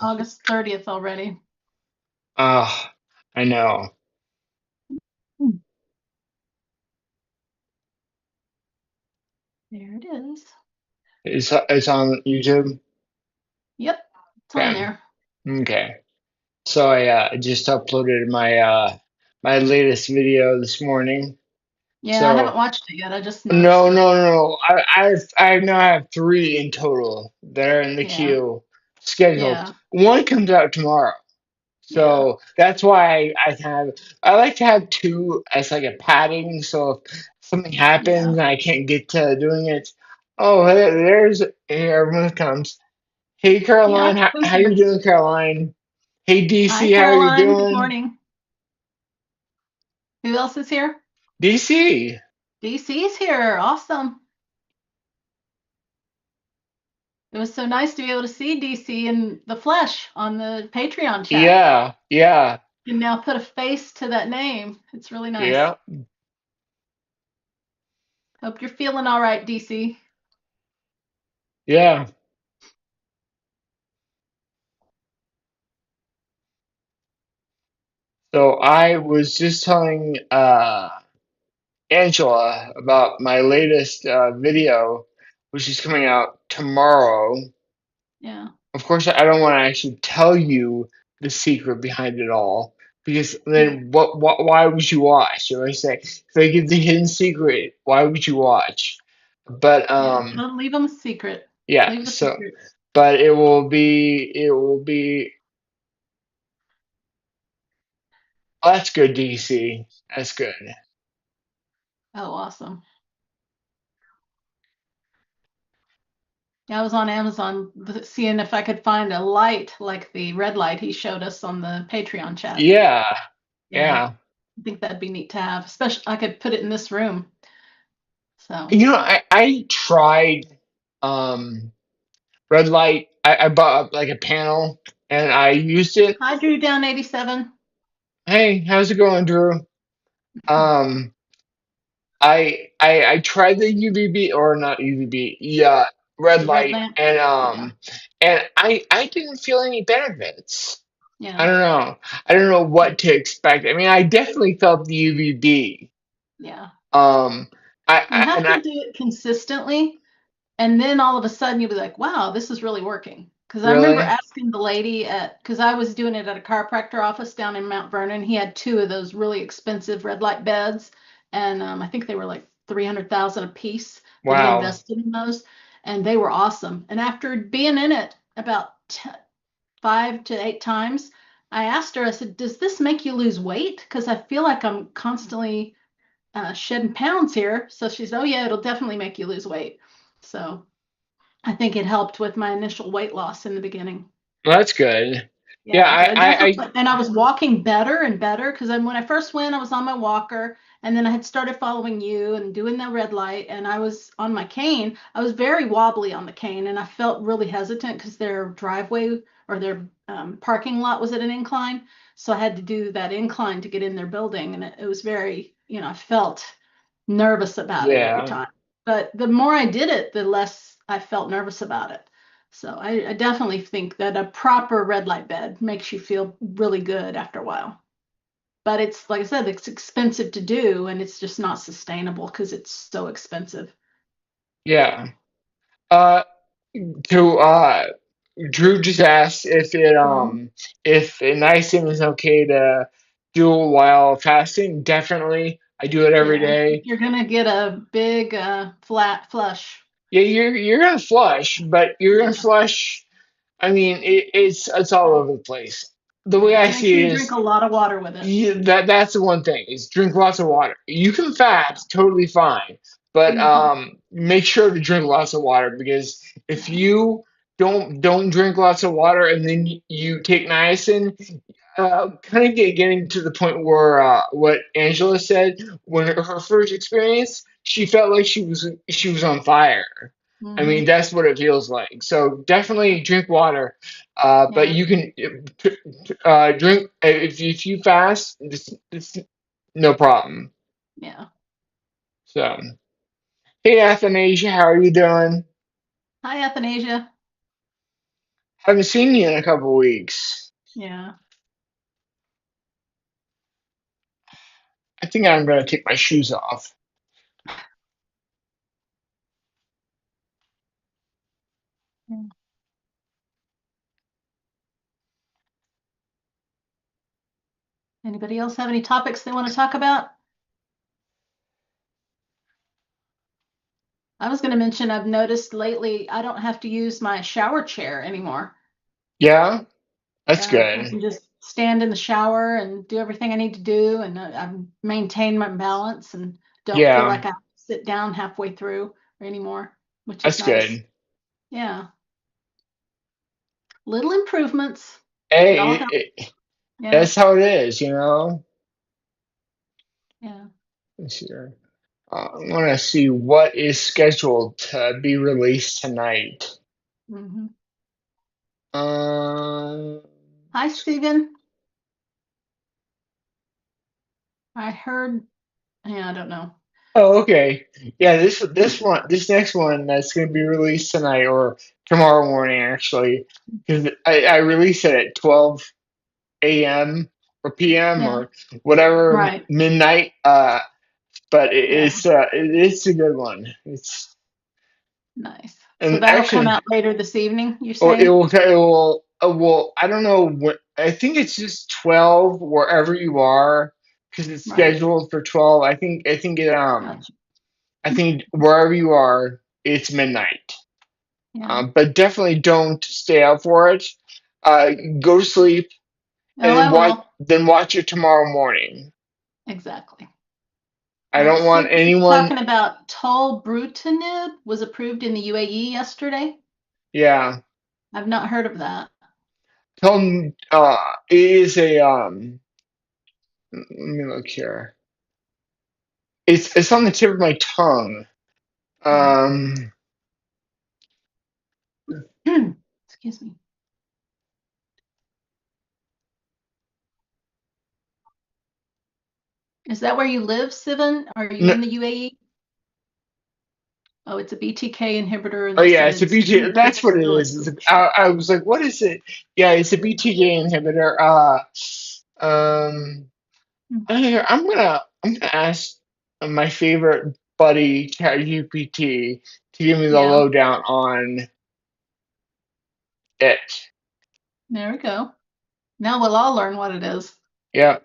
August 30th already. Ah, I know. Hmm. There it is. It's on YouTube. Yep, it's on Okay. there. Okay. So I just uploaded my latest video this morning. Yeah, I haven't So watched it yet. I just no, noticed it. no, no. I now have three in total that are in the Yeah, queue scheduled. yeah, One comes out tomorrow. yeah, So that's why I like to have two as like a padding. So if something yeah, happens and I can't get to doing it, oh, there's here everyone comes. Hey yeah. Caroline, Who's how you here? doing, Caroline? Hey Hi, DC, how are you Caroline. Good doing? morning. Who else is here? DC. DC's here. Awesome. It was so nice to be able to see DC in the flesh on the Patreon chat. Yeah, yeah, You can now put a face to that name. It's really nice. yeah, Hope you're feeling all right, DC. yeah. So I was just telling Angela about my latest video, which is coming out tomorrow. Yeah. Of course, I don't want to actually tell you the secret behind it all because Yeah. then why would you watch? You know, I say if I give the hidden secret, why would you watch? But Yeah. Don't leave them a secret. yeah, Leave the so secret. but it will be oh, that's good, DC. That's good. Oh, awesome. Yeah, I was on Amazon seeing if I could find a light like the red light he showed us on the Patreon chat. Yeah, Yeah, yeah. I think that'd be neat to have. Especially, I could put it in this room. So You know, I tried um red light. I bought like a panel and I used it. I drew down 87. Hey, how's it going, Drew? Um, I tried the UVB or not UVB, yeah, red The red light, lamp. Yeah, and I didn't feel any benefits. I yeah, don't know. I don't know what to expect. I mean, I definitely felt the UVB. yeah. Um, You have and to I do it consistently, and then all of a sudden you'll be like, wow, this is really working. Because I remember really, asking the lady because I was doing it at a chiropractor office down in Mount Vernon. He had two of those really expensive red light beds, and I think they were like 300,000 a piece, but he wow. invested in those, and they were awesome. And after being in it about 5 to 8 times, I asked her, I said, does this make you lose weight? Because I feel like I'm constantly shedding pounds here. So she said, oh, yeah, it'll definitely make you lose weight. So I think it helped with my initial weight loss in the beginning. Well, that's good. Yeah, Yeah, but I I definitely, and I was walking better and better because when I first went, I was on my walker, and then I had started following you and doing the red light, and I was on my cane. I was very wobbly on the cane, and I felt really hesitant because their driveway or their parking lot was at an incline, so I had to do that incline to get in their building, and it was very, I felt nervous about it every yeah. time. But the more I did it, the less I felt nervous about it. So I definitely think that a proper red light bed makes you feel really good after a while. But it's like I said, it's expensive to do and it's just not sustainable because it's so expensive. Yeah. Uh, to Drew just asked Mhm. if niacin is okay to do while fasting. Definitely, I do it every Yeah, day. you're gonna get a big flat flush. Yeah, you're gonna flush, but you're gonna Yeah, flush. I mean, it's all over the place. The way yeah. I Just make sure see you it drink is, a lot of water with it. that's the one thing is drink lots of water. You can Yeah, fast, totally fine, but hmm, make sure to drink lots of water because if yeah, you don't drink lots of water and then you take niacin, kind of getting to the point where what Angela said when her first experience, she felt like she was on fire. I mean, hmm, that's what it feels like. So definitely drink water, but yeah, you can drink if you fast. This no problem. yeah. So hey, Athanasia, how are you doing? Hi, Athanasia. Haven't seen you in a couple weeks. Yeah. I think I'm gonna take my shoes off. Mm. Anybody else have any topics they want to talk about? I was going to mention I've noticed lately I don't have to use my shower chair anymore. Yeah, that's Yeah, I good. can just stand in the shower and do everything I need to do, and I maintain my balance and don't feel Yeah, like I have to sit down halfway through anymore, which is that's nice. good. Yeah, little improvements. It all Hey, helps. Yeah, that's how it is, you know. yeah. Let's see here. I want to see what is scheduled to be released tonight. Hmm. Um, Hi, Stephen. I heard. Yeah, I don't know. oh, okay. Yeah, this next one that's going to be released tonight or tomorrow morning, actually, because I release it at 12 a.m. or p.m. Yeah, or whatever right. midnight. But Yeah, it's a good one. It's nice. So and that'll come actually, out later this evening, you're oh, saying? I don't know what. I think it's just 12 wherever you are because it's Right. scheduled for 12. Gotcha. I think wherever you are, it's midnight. Yeah. But definitely don't stay up for it. Uh, Go to sleep Oh, I will. then watch it tomorrow morning. Exactly. I don't want Steve was anyone. talking about tolbrutinib was approved in the UAE yesterday. Yeah, I've not heard of that. tell them it is a let me look here. It's on the tip of my tongue. Hmm. Um, Excuse me. Is that where you live, Sivan? Are you no, in the UAE? Oh, it's a BTK inhibitor, and oh they yeah, said it's a it's BT. approved, but That's it's what it still is. approved. I was like, what is it? Yeah, it's a BTK inhibitor. Um, I'm gonna ask my favorite buddy ChatGPT to give me the Yeah, lowdown on it. there we go. Now we'll all learn what it is. Yeah,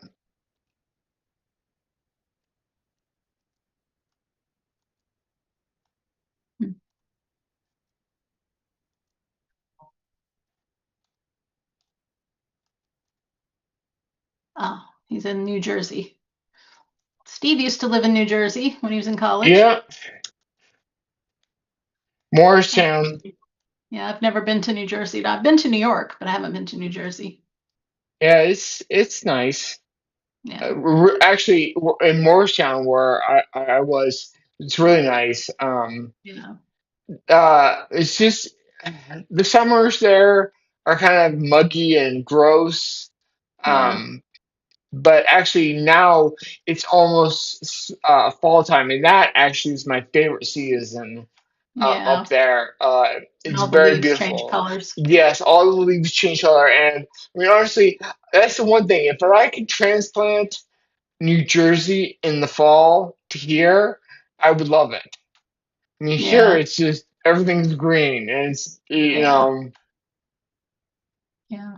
Hmm. Oh, he's in New Jersey. Steve used to live in New Jersey when he was in college. yeah, Morristown. Yeah, I've never been to New Jersey. I've been to New York, but I haven't been to New Jersey. Yeah, it's nice. Yeah, Actually, in Morristown, where I was, it's really nice. yeah, It's just the summers there are kind of muggy and gross. yeah, Um, but actually now it's almost fall time, and that actually is my favorite season up yeah. there. And It's all the very leaves change beautiful. colors. Yes, all the leaves change color, and I mean honestly, that's the one thing. If I could transplant New Jersey in the fall to here, I would love it. I mean, here Yeah, it's just everything's green, and it's yeah, yeah.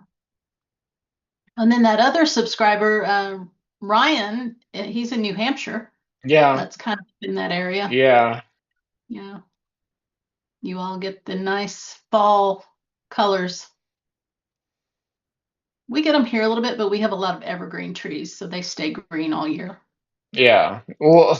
And then that other subscriber, Ryan, he's in New Hampshire. yeah, That's kind of in that area. yeah, Yeah, you all get the nice fall colors. We get them here a little bit, but we have a lot of evergreen trees, so they stay green all year. yeah. Well,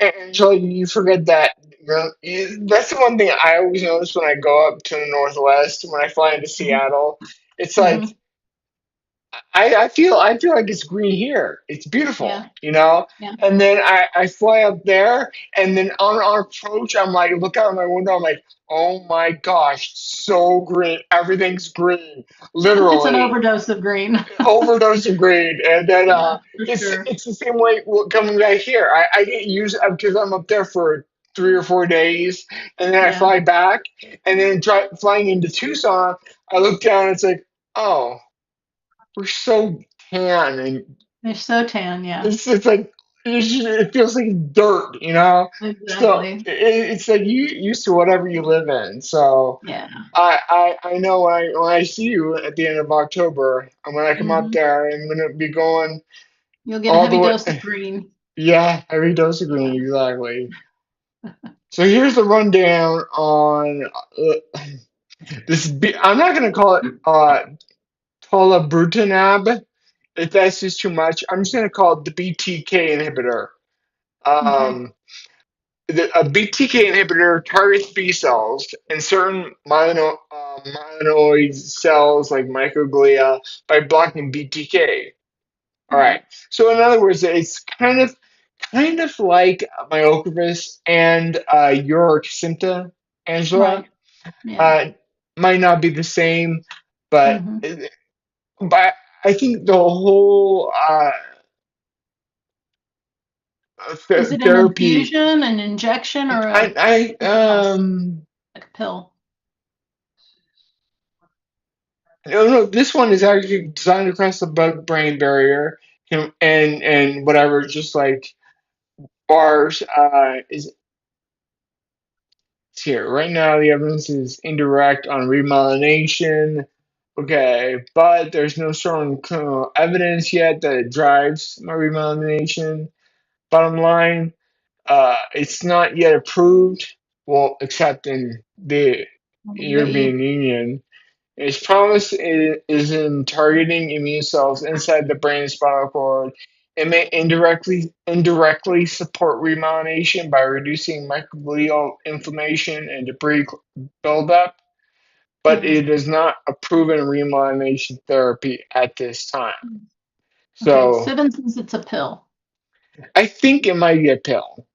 Angela, you forget that. That's the one thing I always notice when I go up to the Northwest, when I fly into Hmm. Seattle. It's like Hmm. I feel like it's green here. It's beautiful, Yeah, you know. yeah. And then I fly up there, and then on approach, I'm like, look out my window. I'm like, oh my gosh, so green. Everything's green, It's an literally overdose of green. overdose of green. And then Yeah, for sure. it's the same way coming back here. I get used because I'm up there for 3 or 4 days, and then I Yeah. fly back, and then flying into Tucson, I look down and it's like, oh, we're so tan, and They're so tan. Yeah. it's like it feels like dirt, you know. So Exactly. it's like you used to whatever you live in. So Yeah. I know when I see you at the end of October, and when I come up Hmm. there, I'm gonna be going You'll get a all the heavy way. dose of green. Yeah, every dose of Yeah. green, exactly. So here's the rundown on this. I'm not gonna call it tolabrutinib. If that's just too much, I'm just gonna call it the BTK inhibitor. Okay. Um, a BTK inhibitor targets B cells and certain myeloid cells like microglia by blocking BTK. All right. Right. So in other words, it's kind of like myoclonus and your Kesimpta, Angela. Right. Yeah. Uh, might not be the same, but Hmm. but I think the whole Is it an therapy. infusion, an injection, or a I something else, like a pill? no, this one is actually designed across the blood-brain barrier, and whatever, just like bars. Is it's here right now. The evidence is indirect on remyelination. Okay, but there's no strong clinical evidence yet that it drives my remyelination. Bottom line, it's not yet approved. Well, except in the UAE. European Union. Its promise is in targeting immune cells inside the brain and spinal cord. It may indirectly support remyelination by reducing microglial inflammation and debris buildup, but Hmm. it is not a proven remyelination therapy at this time. Okay. So Sivan says it's a pill. I think it might be a pill.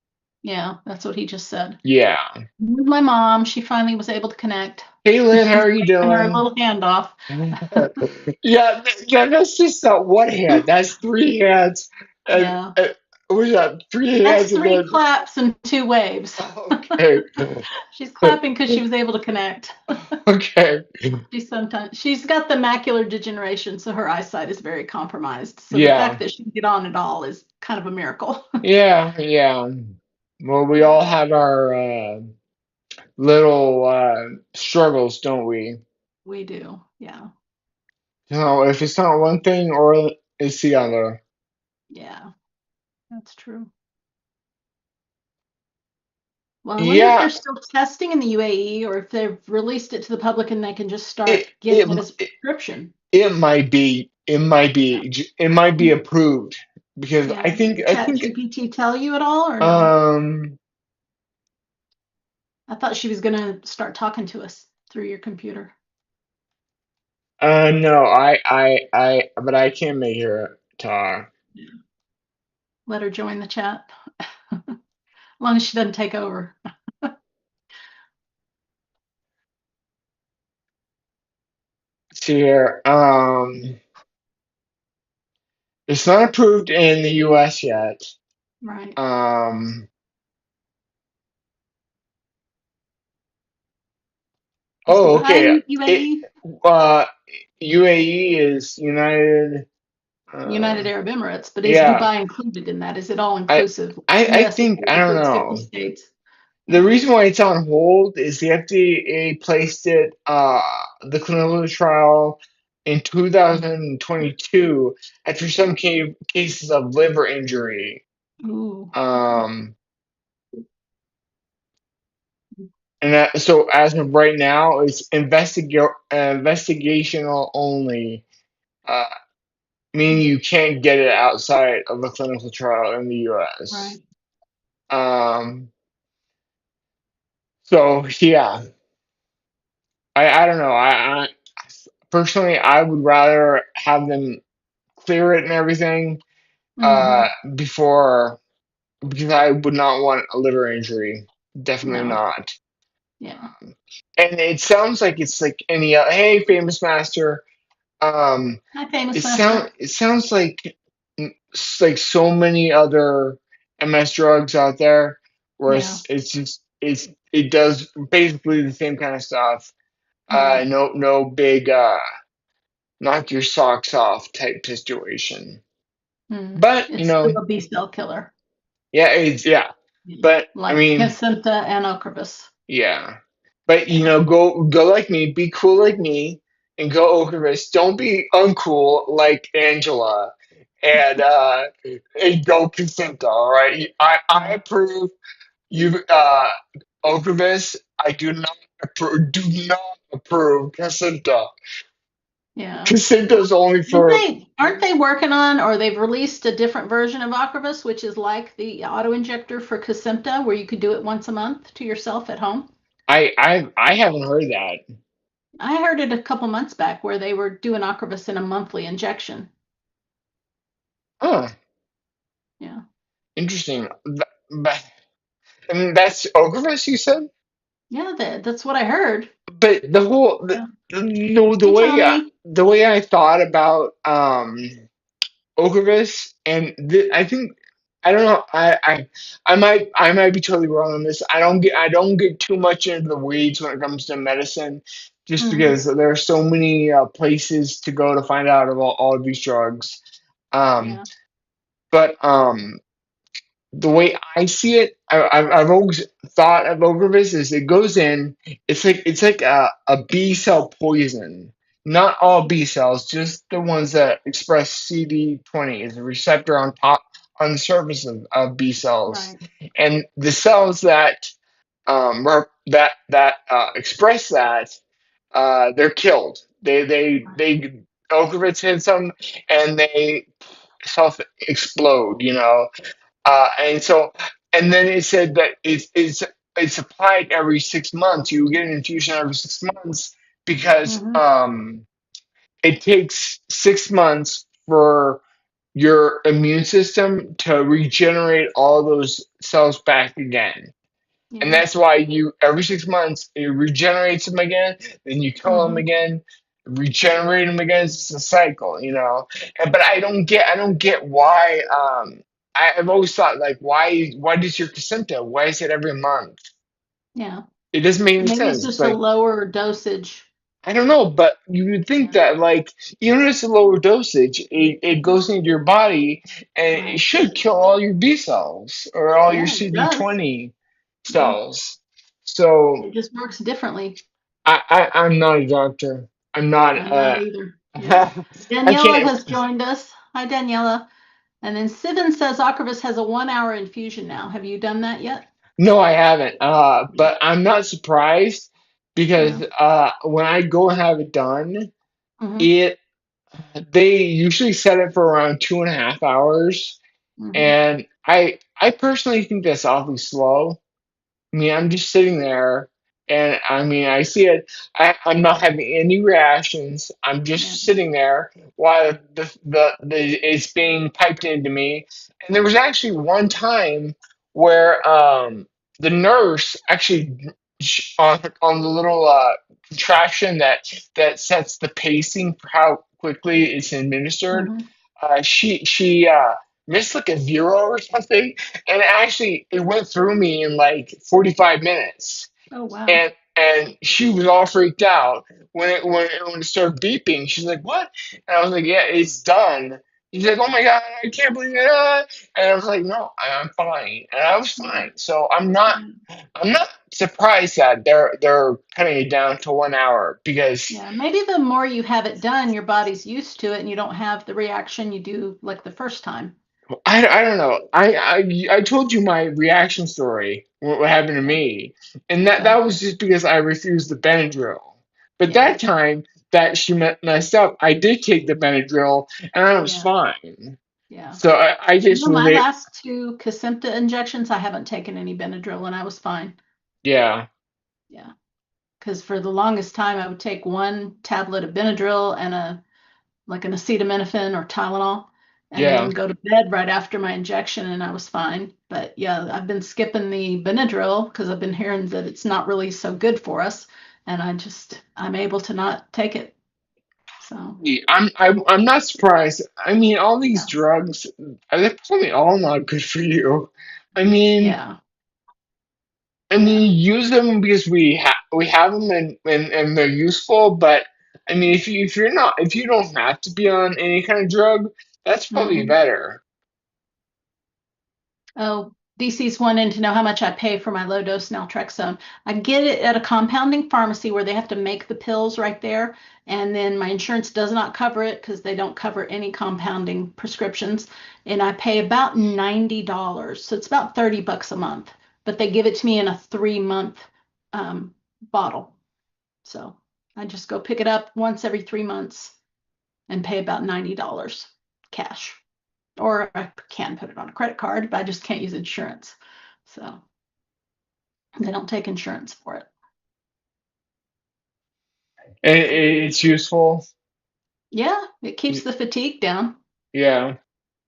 Yeah, that's what he just said. Yeah. With my mom, she finally was able to connect. Hey Lynn, how He's are you taking her doing? little hand off. Yeah, yeah, that's just not one hand. That's three hands. And Yeah. what was that? Three That's hands and three then claps and two waves. okay. She's clapping because she was able to connect. Okay. She's got the macular degeneration, so her eyesight is very compromised. So the fact Yeah. that she can get on at all is kind of a miracle. Yeah, yeah. Well, we all Yeah, have our little struggles, don't we? we do. Yeah, You know, if it's not one thing or it's the other. yeah, that's true. Well, I wonder if Yeah, they're still testing in the UAE or if they've released it to the public and they can just it start it giving it as a it, prescription. it might be approved because I Yeah. think Did I think ChatGPT tell you at all or no? um I thought she was going to start talking to us through your computer. no, but I can't make her talk. Yeah. Let her join the chat. As long as she doesn't take over. See here, it's not approved in the U.S. yet. Right. Um, Is oh, Dubai okay. in It UAE? uh, UAE is United. United Uh, Arab Emirates, but is yeah, Dubai included in that? Is it all I inclusive? I US think I don't includes 50 know. states. The Yeah. reason why it's on hold is the FDA placed it, the clinical trial in 2022 after some cases of liver injury. Ooh, okay. Um, and so as of right now, it's investigational only, uh, meaning you can't get it outside of a clinical trial in the U.S. Right. Um, so yeah, I don't know. I personally I would rather have them clear it and everything uh, Mm-hmm. before because I would not want a liver injury. Definitely No. not. Yeah. And it sounds like it's like any hey famous master. Um, Hi, famous master. it sounds like so many other MS drugs out there. where Yeah. it's just it does basically the same kind of stuff. Right. No big knock your socks off type situation. Mm. But It's still a B cell killer. yeah, it's yeah. Yeah. But I Like mean, Kesimpta and Ocrevus. yeah. But Yeah. go like me, be cool like me, and go Ocrevus. Don't be uncool like Angela, and go Jacinta. All right, I Yeah. approve. You Ocrevus. I do not approve Jacinta. Yeah. Jacinta's only Did for they aren't they working on or they've released a different version of Ocrevus, which is like the auto injector for Kesimpta, where you could do it once a month to yourself at home? I haven't heard that. I heard it a couple months back where they were doing Ocrevus in a monthly injection. Huh, Yeah. interesting. But and that's Ocrevus, you said. Yeah, that's what I heard. But Yeah. Hey, Tommy. the way I thought about Ocrevus and I think I don't know I might be totally wrong on this. I don't get too much into the weeds when it comes to medicine, just Hmm. because there are so many places to go to find out about all of these drugs. Um, Yeah. but the way I see it, I've always thought of Ocrevus is it goes in, it's like a B cell poison. Not all B cells, just the ones that express CD20 is a receptor on top on the surface of B cells, Right. and the cells that express that they're killed. They Ocrevus hits them and they self explode. And so, and then it said that it's applied every 6 months. You get an infusion every 6 months because Hmm. it takes 6 months for your immune system to regenerate all those cells back again. And Yeah. that's why you every 6 months it regenerates them again, then you kill them Hmm. again, regenerate them again. It's a cycle. And but I don't get why. I've always thought like why does your placenta? Why is it every month? Yeah. It doesn't make any Maybe it's sense. just a Like lower dosage. I don't know, but you would think Yeah. that like even if it's a lower dosage, it goes into your body and it Right. should kill all your B cells or all your Yeah, it does. CD20 Yeah. cells. So It just works differently. I'm not a doctor. I'm not. I'm not either. Yeah. I Daniela can't. has joined us. Hi, Daniela. And then Sivan says Ocrevus has a 1 hour infusion now. Have you done that yet? No, I haven't. Yeah. But I'm not surprised because Yeah. when I go and have it done, Hmm. it they usually set it for around 2.5 hours, Hmm. and I personally think that's awfully slow. I mean, I'm just sitting there, and I mean, I see it. I'm not having any reactions. I'm Yeah. just sitting there while it's being piped into me. And there was actually one time where the nurse actually on the little contraption that sets the pacing for how quickly it's administered. Hmm. She missed like a zero or something, and actually it went through me in like 45 minutes, Oh, wow. and she was all freaked out when it started beeping. She's like, what? And I was like, yeah, it's done. She's like, oh my god, I can't believe it. And I was like, no, I'm fine, and I was Yeah. fine. So I'm not surprised that they're cutting it down to 1 hour because Yeah. Maybe the more you have it done, your body's used to it and you don't have the reaction you do like the first time. I don't know. I told you my reaction story, what happened to Yeah. me, and Okay. that was just because I refused the Benadryl. But Yeah. that time that she messed up, I did take the Benadryl, and I was Yeah. fine. Yeah. So I You just know, was my a last two Kesimpta injections, I haven't taken any Benadryl and I was fine. yeah, Yeah. Because for the longest time, I would take one tablet of Benadryl and like an acetaminophen or Tylenol, and then yeah. go to bed right after my injection, and I was fine. But yeah, I've been skipping the Benadryl because I've been hearing that it's not really so good for us, and I'm able to not take it. So I'm not surprised. I mean, all these yeah, drugs, they're probably all not good for you. I mean, yeah, I Yeah. mean, use them because we have them and they're useful. But I mean, if you're not if you don't have to be on any kind of drug, that's probably Mm-mm. better. Oh, DC's wanting to know how much I pay for my low dose naltrexone. I get it at a compounding pharmacy where they have to make the pills right there, and then my insurance does not cover it because they don't cover any compounding prescriptions, and I pay about $90, so it's about $30 a month. But they give it to me in a 3 month um, bottle, so I just go pick it up once every 3 months and pay about $90 cash. Or I can put it on a credit card, but I just can't use insurance. So they don't take insurance for it. And it's useful. Yeah, it keeps the fatigue down. Yeah.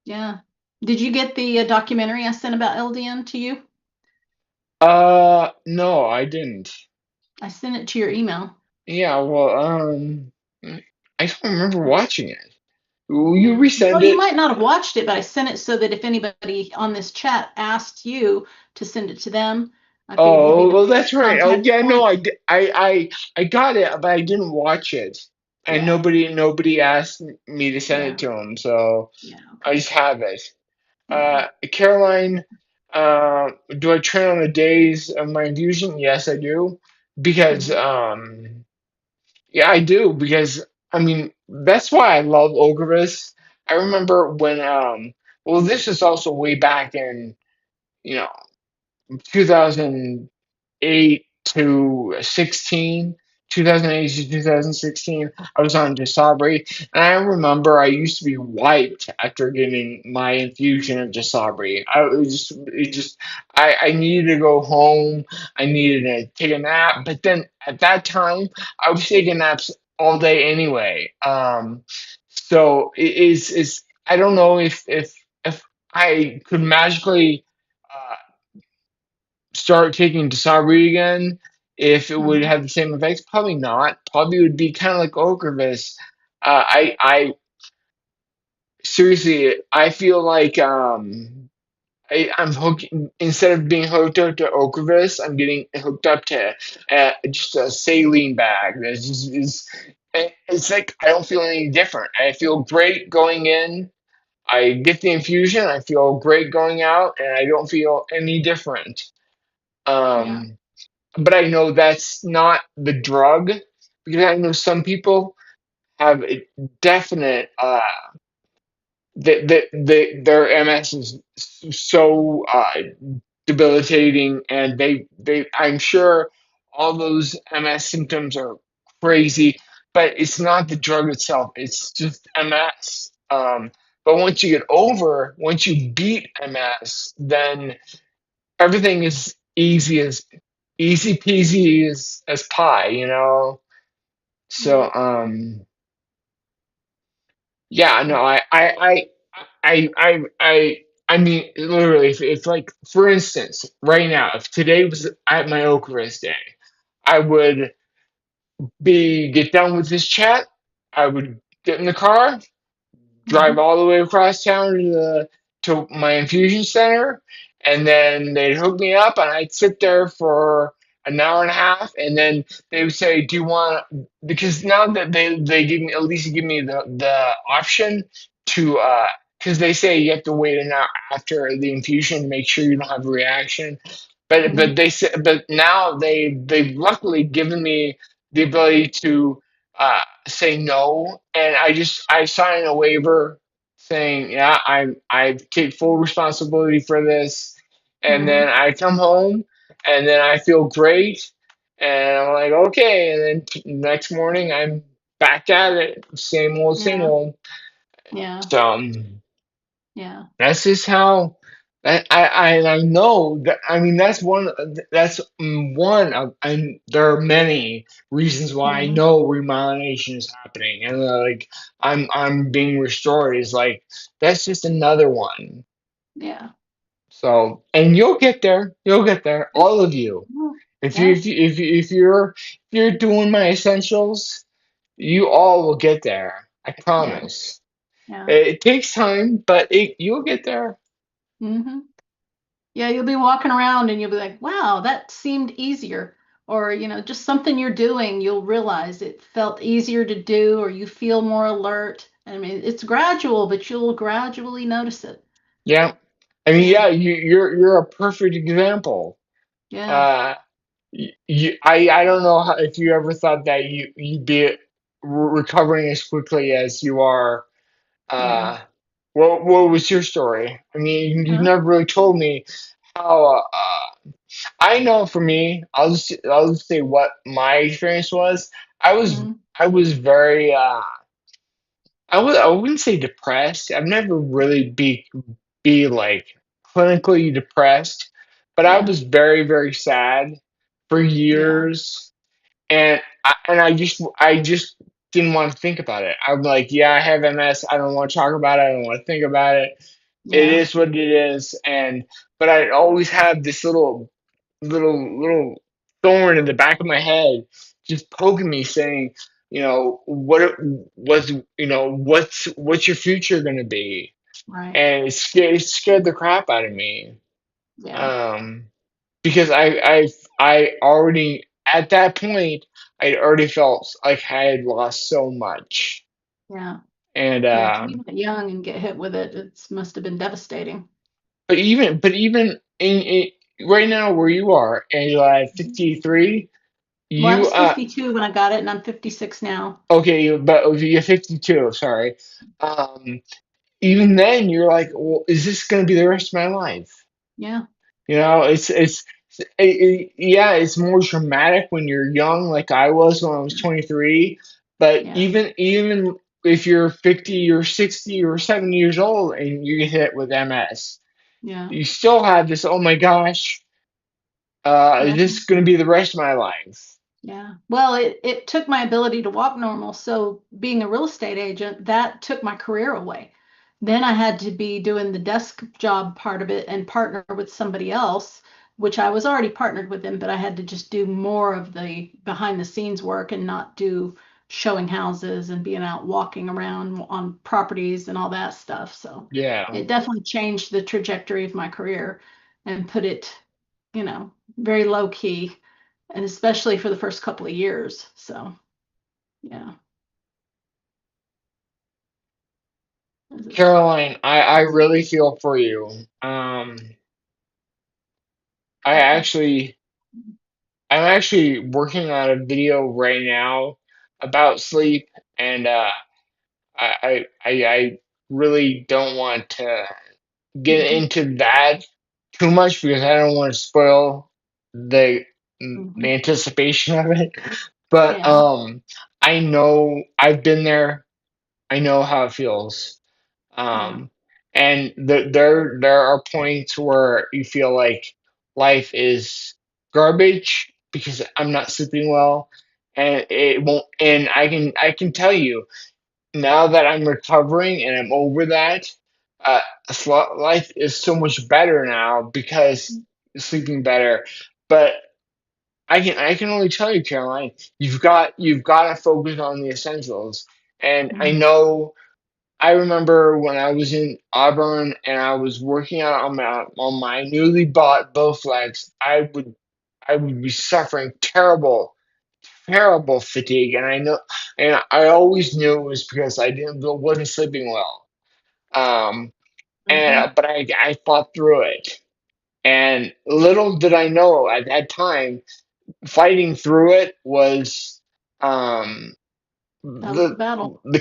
Yeah. Did you get the documentary I sent about LDN to you? No, I didn't. I sent it to your email. Yeah, well, I don't remember watching it. Will you Yeah. resend Well, you it? might not have watched it, but I sent it so that if anybody on this chat asked you to send it to them, I figured you'd be Oh, the well, that's right. Oh, contact yeah, no, point. I got it, but I didn't watch it, and Yeah. nobody asked me to send it Yeah. to them, so Yeah. I Okay. just have it. Yeah. Caroline, do I train on the days of my infusion? Yes, I do, because Hmm. yeah, I do because I mean that's why I love Ogrevis. I remember when well, this is also way back in you know 2008 to 16, 2008 to 2016. I was on Jasabri, and I remember I used to be wiped after getting my infusion of Jasabri. I needed to go home. I needed to take a nap, but then at that time, I was taking naps all day anyway. So is I don't know if I could magically. Start taking Dasari again, if it would Hmm. have the same effects, probably not. Probably would be kind of like Ocrevus. I seriously, I feel like I'm hooked instead of being hooked up to Ocrevus, I'm getting hooked up to just a saline bag. That's just is. It's like I don't feel any different. I feel great going in. I get the infusion. I feel great going out, and I don't feel any different. Yeah. Um, but I know that's not the drug because I know some people have a definite their MS is so debilitating, and they I'm sure all those MS symptoms are crazy, but it's not the drug itself. It's just MS. But once you beat MS, then everything is easy peasy as pie, you know. Yeah. So yeah, no, I mean literally if like for instance, right now, if today was at my Ocarist day, I would be get done with this chat, I would get in the car, drive Hmm. all the way across town to my infusion center, and then they'd hook me up, and I'd sit there for an hour and a half, and then they would say, "Do you want?" Because now that they give me at least give me the option to because they say you have to wait an hour after the infusion to make sure you don't have a reaction. Hmm. But now they've luckily given me the ability to say no, and I sign a waiver saying yeah I take full responsibility for this, and then Hmm. I come home and then I feel great, and I'm like okay, and then next morning I'm back at it, same Yeah. old. Yeah. So Yeah. that's just how. I know that I mean that's one of and there are many reasons why I Hmm. know remyelination is happening and like I'm being restored is like that's just another one. Yeah. So and you'll get there, all of you. Mhm. If you Yeah. if you're doing my essentials, you all will get there. I Yeah. promise. Yeah. It takes time, but you'll get there. Hmm. Yeah, you'll be walking around and you'll be like, wow, that seemed easier. Or, just something you're doing, you'll realize it felt easier to do, or you feel more alert. I mean, it's gradual, but you'll gradually notice it. Yeah. I mean, Yeah, yeah, you're a perfect example. yeah, Uh, I don't know if you ever thought that you'd be recovering as quickly as you are. yeah. Uh, what was your story? I mean, you Huh? never really told me how. I know for me, I'll just say what my experience was. I was Mm, I was very I wouldn't say depressed. I've never really be like clinically depressed, but I yeah, was very, very sad for yeah, years, and I just didn't want to think about it. I'm like, yeah, I have MS. I don't want to talk about it. I don't want to think about it. It yeah, is what it is, and but I always have this little thorn in the back of my head just poking me saying, what's what's your future going to be? right. And it scared the crap out of me. Yeah, um because I already, at that point, I already felt like I had lost so much. yeah, And yeah. To be that young and get hit with it, it must have been devastating. but even in right now where you are, Angela, at Mhm. 53, Well, I you was 52 when I got it, and I'm 56 now. okay, but you're 52, sorry. Um, Even then, you're like, well, is this going to be the rest of my life? Yeah, Yeah, it's more dramatic when you're young, like I was when I was 23. But yeah, even if you're 50 or 60 or 70 years old and you get hit with MS, yeah. you still have this, oh my gosh, is Yeah. this going to be the rest of my life? Yeah. Well, it took my ability to walk normal. So being a real estate agent, that took my career away. Then I had to be doing the desk job part of it and partner with somebody else, which I was already partnered with them, but I had to just do more of the behind the scenes work and not do showing houses and being out walking around on properties and all that stuff. So Yeah. it definitely changed the trajectory of my career and put it, very low key, and especially for the first couple of years. So, yeah. Is it- Caroline, I really feel for you. I actually I'm actually working on a video right now about sleep, and I really don't want to get Mhm, into that too much because I don't want to spoil the mhm. the anticipation of it. But Yeah. I know I've been there. I know how it feels. Yeah. Um, and there are points where you feel like life is garbage because I'm not sleeping well, and it won't. And I can tell you now that I'm recovering and I'm over that. Uh, Life is so much better now because sleeping better. But I can only tell you, Caroline, you've got to focus on the essentials. And I Mhm, know I remember when I was in Auburn and I was working out on my newly bought Bowflex, I would be suffering terrible, terrible fatigue, and I always knew it was because wasn't sleeping well. Um, mhm, but I fought through it, and little did I know at that time, fighting through it was um that was the the battle. the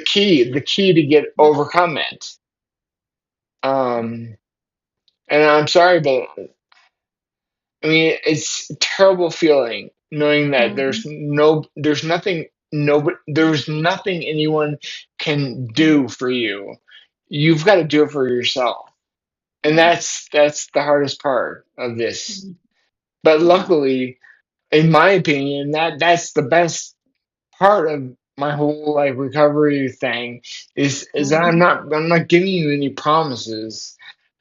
key to get overcome it. Um, and I'm sorry, but I mean, it's a terrible feeling knowing that Mhm, there's nothing anyone can do for you. You've got to do it for yourself. And yeah. that's the hardest part of this. Mhm, But yeah. luckily, in my opinion, that's the best part of my whole like recovery thing is that I'm Mhm, not I'm not giving you any promises,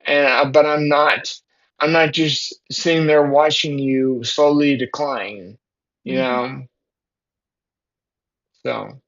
and but I'm not just sitting there watching you slowly decline, you mhm. know. So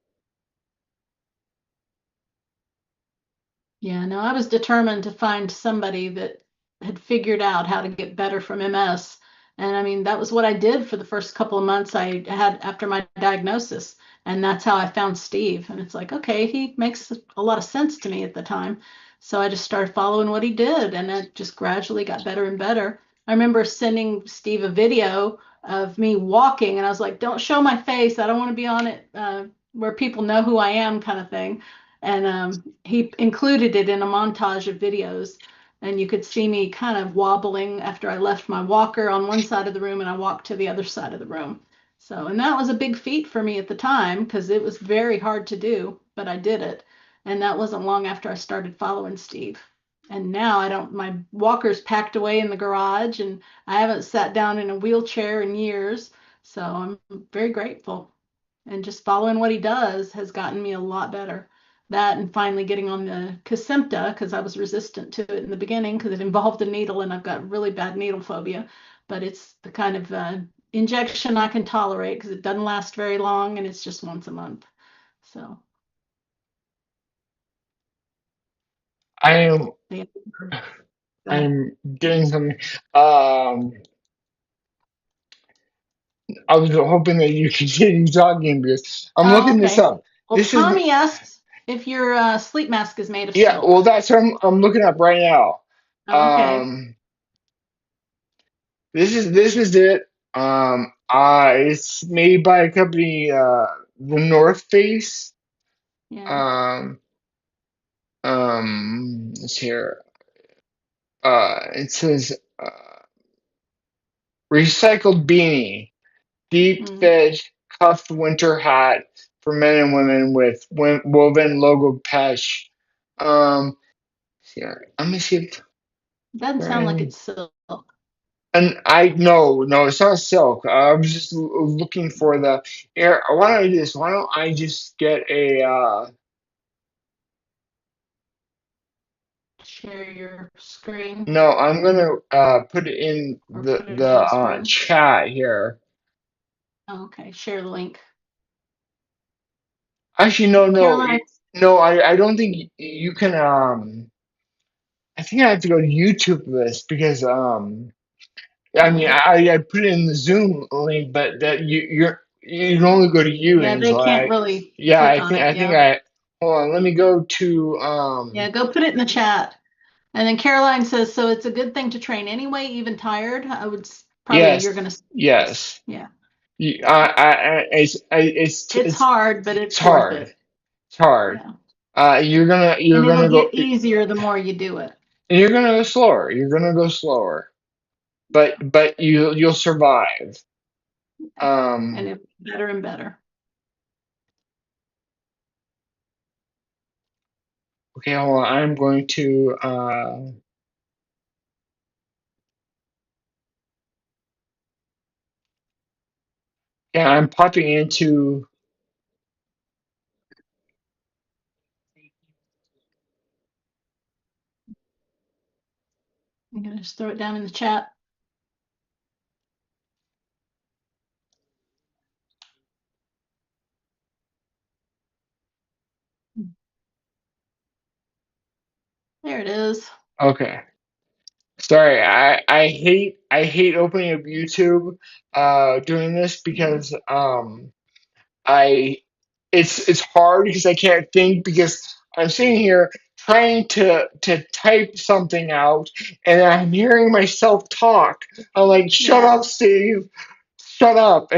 Yeah, no, I was determined to find somebody that had figured out how to get better from MS. And I mean, that was what I did for the first couple of months I had after my diagnosis. And that's how I found Steve. And it's like, okay, he makes a lot of sense to me at the time. So I just started following what he did, and it just gradually got better and better. I remember sending Steve a video of me walking, and I was like, don't show my face. I don't want to be on it where people know who I am, kind of thing. And he included it in a montage of videos, and you could see me kind of wobbling after I left my walker on one side of the room and I walked to the other side of the room. So, and that was a big feat for me at the time because it was very hard to do, but I did it. And that wasn't long after I started following Steve. And now I don't, my walker's packed away in the garage and I haven't sat down in a wheelchair in years. So I'm very grateful. And just following what he does has gotten me a lot better. That and finally getting on the Kesimpta because I was resistant to it in the beginning because it involved a needle and I've got really bad needle phobia. But it's the kind of injection I can tolerate because it doesn't last very long and it's just once a month. So I am yeah, go ahead. I'm getting some. Um, I was hoping that you continue talking because I'm Oh, looking this okay. up. Well, This is Tommy asks if your sleep mask is made of yeah. silk. Well, that's what I'm looking up right now. Oh, okay. Um, this is it. It's made by a company, the North Face. Yeah. Um, let's hear. It says recycled beanie, deep Mm. fed cuffed winter hat for men and women with woven logo patch. Um, here, let me see if Doesn't sound like right. it's silk. And I no, it's not silk. I was just looking for the air. Why don't I do this? Why don't I just get a Share your screen no, I'm gonna put it in or the put it in the screen. chat here. Oh, okay. Share the link. Actually, no, no, Caroline, no. I don't think you can. I think I have to go to YouTube for this because I mean, yeah. I put it in the Zoom link, but that you can only go to you, Yeah, they Angela. can't really Yeah, click on it. I think Yeah. I hold on. Let me go to Yeah, go put it in the chat. And then Caroline says, so it's a good thing to train anyway, even tired. I would probably you're yes, gonna say yes. yes. Yeah. It's hard, but It's it's worth hard. it. It's hard. Yeah. You're And it'll gonna go get easier the more you do it. and you're gonna go slower. You're gonna go slower, but you'll survive. And Um, it's better and better. okay, hold on. I'm going to yeah, I'm popping into I'm gonna just throw it down in the chat. There it is. okay. Sorry, I hate opening up YouTube doing this because I it's hard because I can't think because I'm sitting here trying to type something out and I'm hearing myself talk. I'm like, shut Yeah. up, Steve, shut up.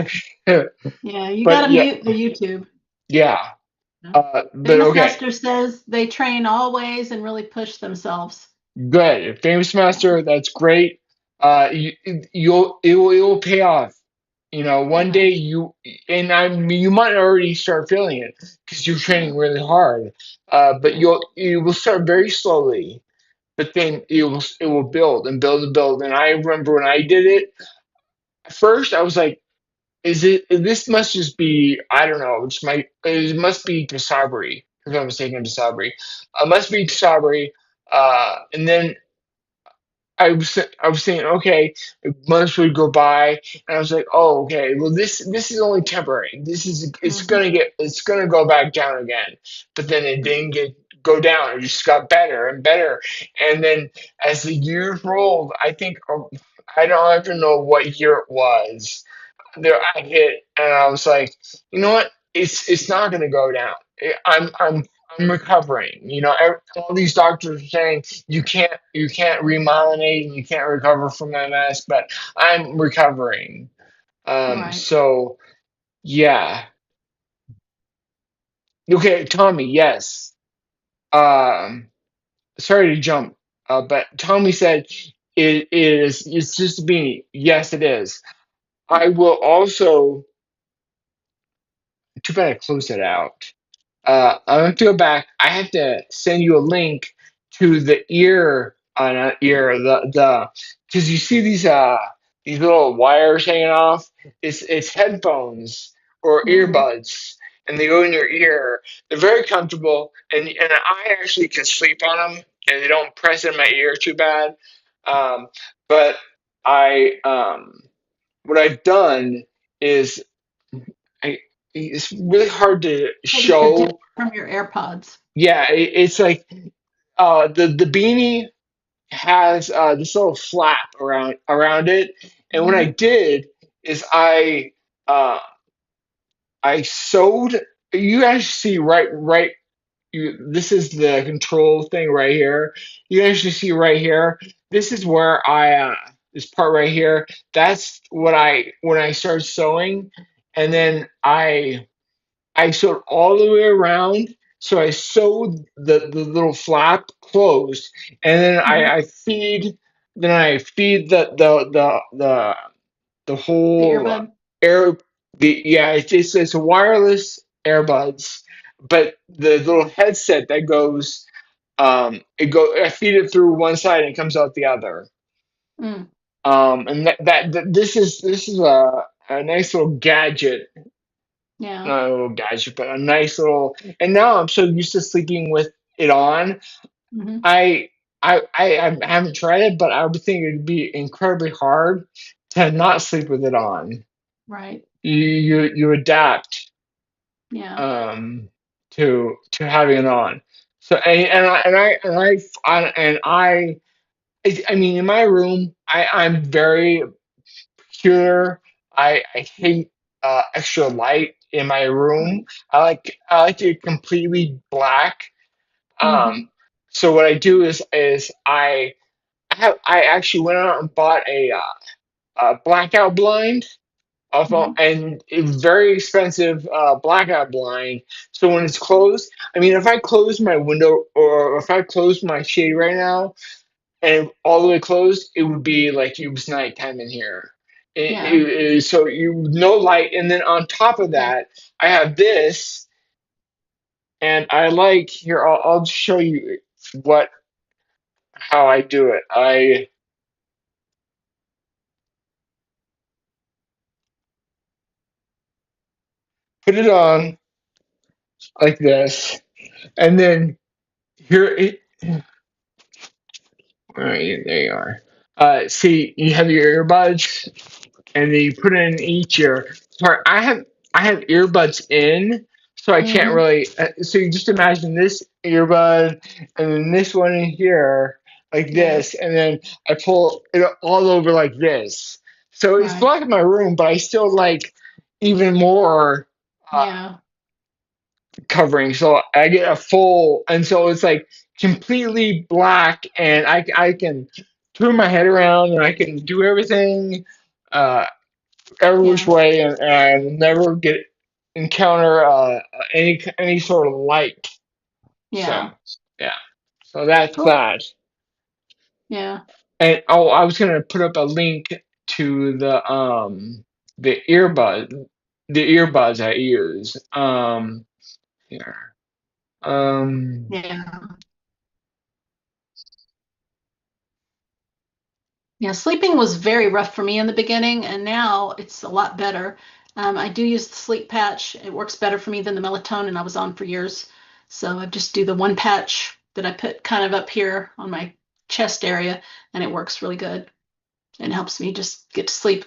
Yeah, you But gotta yeah, mute the YouTube. yeah. Yeah. But Famous okay, Master says they train always and really push themselves. good. Famous Master, that's great. It will pay off. You know, one Yeah. day you might already start feeling it because you're Yeah. training really hard. But Yeah. you will start very slowly, but then it will build and build and build. And I remember when I did it, at first I was like, this must just be, I don't know, it must be Tisabri, if I'm mistaken, Tisabri. It must be Tisabri. And then I was saying, okay, months would go by, and I was like, oh, okay, well, this is only temporary. This is Hmm. it's gonna go back down again. But then it didn't go down. It just got better and better. And then as the years rolled, I think I don't even know what year it was. There I hit, and I was like, you know what? It's not going to go down. I'm recovering. All these doctors are saying you can't remyelinate and you can't recover from MS, but I'm recovering. Right. So yeah. Okay, Tommy. Yes. Um, Sorry to jump, but Tommy said it is. It's just me. Yes, it is. I will also. Too bad I closed it out. I have to go back. I have to send you a link to the ear, not ear, the because you see these little wires hanging off. It's headphones or Hmm. earbuds, and they go in your ear. They're very comfortable, and I actually can sleep on them, and they don't press in my ear too bad. Um, but I what I've done is I it's really hard to They're different show. from your AirPods. Yeah, it's like the beanie has this little flap around it, and what I Hmm. did is uh, I sewed. You guys see right. This is the control thing right here. You actually see right here. This is where this part right here. That's what I when I started sewing, and then I sewed all the way around. So I sewed the little flap closed, and then Hmm. I feed the The whole earbud. air. Yeah, it's a wireless earbuds, but the little headset that goes I feed it through one side and it comes out the other. Mm. And that this is a nice little gadget, Yeah. not a little gadget, but a nice little. And now I'm so used to sleeping with it on. Hmm. I I haven't tried it, but I would think it'd be incredibly hard to not sleep with it on. Right. You adapt Yeah. um to having it on. So I mean in my room I'm very peculiar. I hate extra light in my room. Right. I like it completely black. Um, Hmm. so what I do is I actually went out and bought a blackout blind Hmm. and a very expensive blackout blind. So when it's closed, I mean, if I close my window or if I close my shade right now and all the way closed, it would be like it was nighttime in here. Yeah. So no light, and then on top of Yeah. that, I have this, and I like here. I'll show you what how I do it. I put it on like this, and then here it. All right, there you are. See, you have your earbuds, and then you put it in each ear. Sorry, I have earbuds in, so I can't Hmm. really. So you just imagine this earbud, and then this one in here, like Yeah. this, and then I pull it all over like this. So it's Right. blocking my room, but I still like even more. Uh, Yeah. Covering. So I get a full, and so it's like completely black, and I can turn my head around and I can do everything uh, every which Yeah. way, and I never get encounter any sort of light. So Yeah. yeah, so that's Cool. that. Yeah. And oh, I was gonna put up a link to the earbuds I use. Here. Um, Yeah. Yeah, sleeping was very rough for me in the beginning, and now it's a lot better. I do use the sleep patch. It works better for me than the melatonin I was on for years. So I just do the one patch that I put kind of up here on my chest area, and it works really good and helps me just get to sleep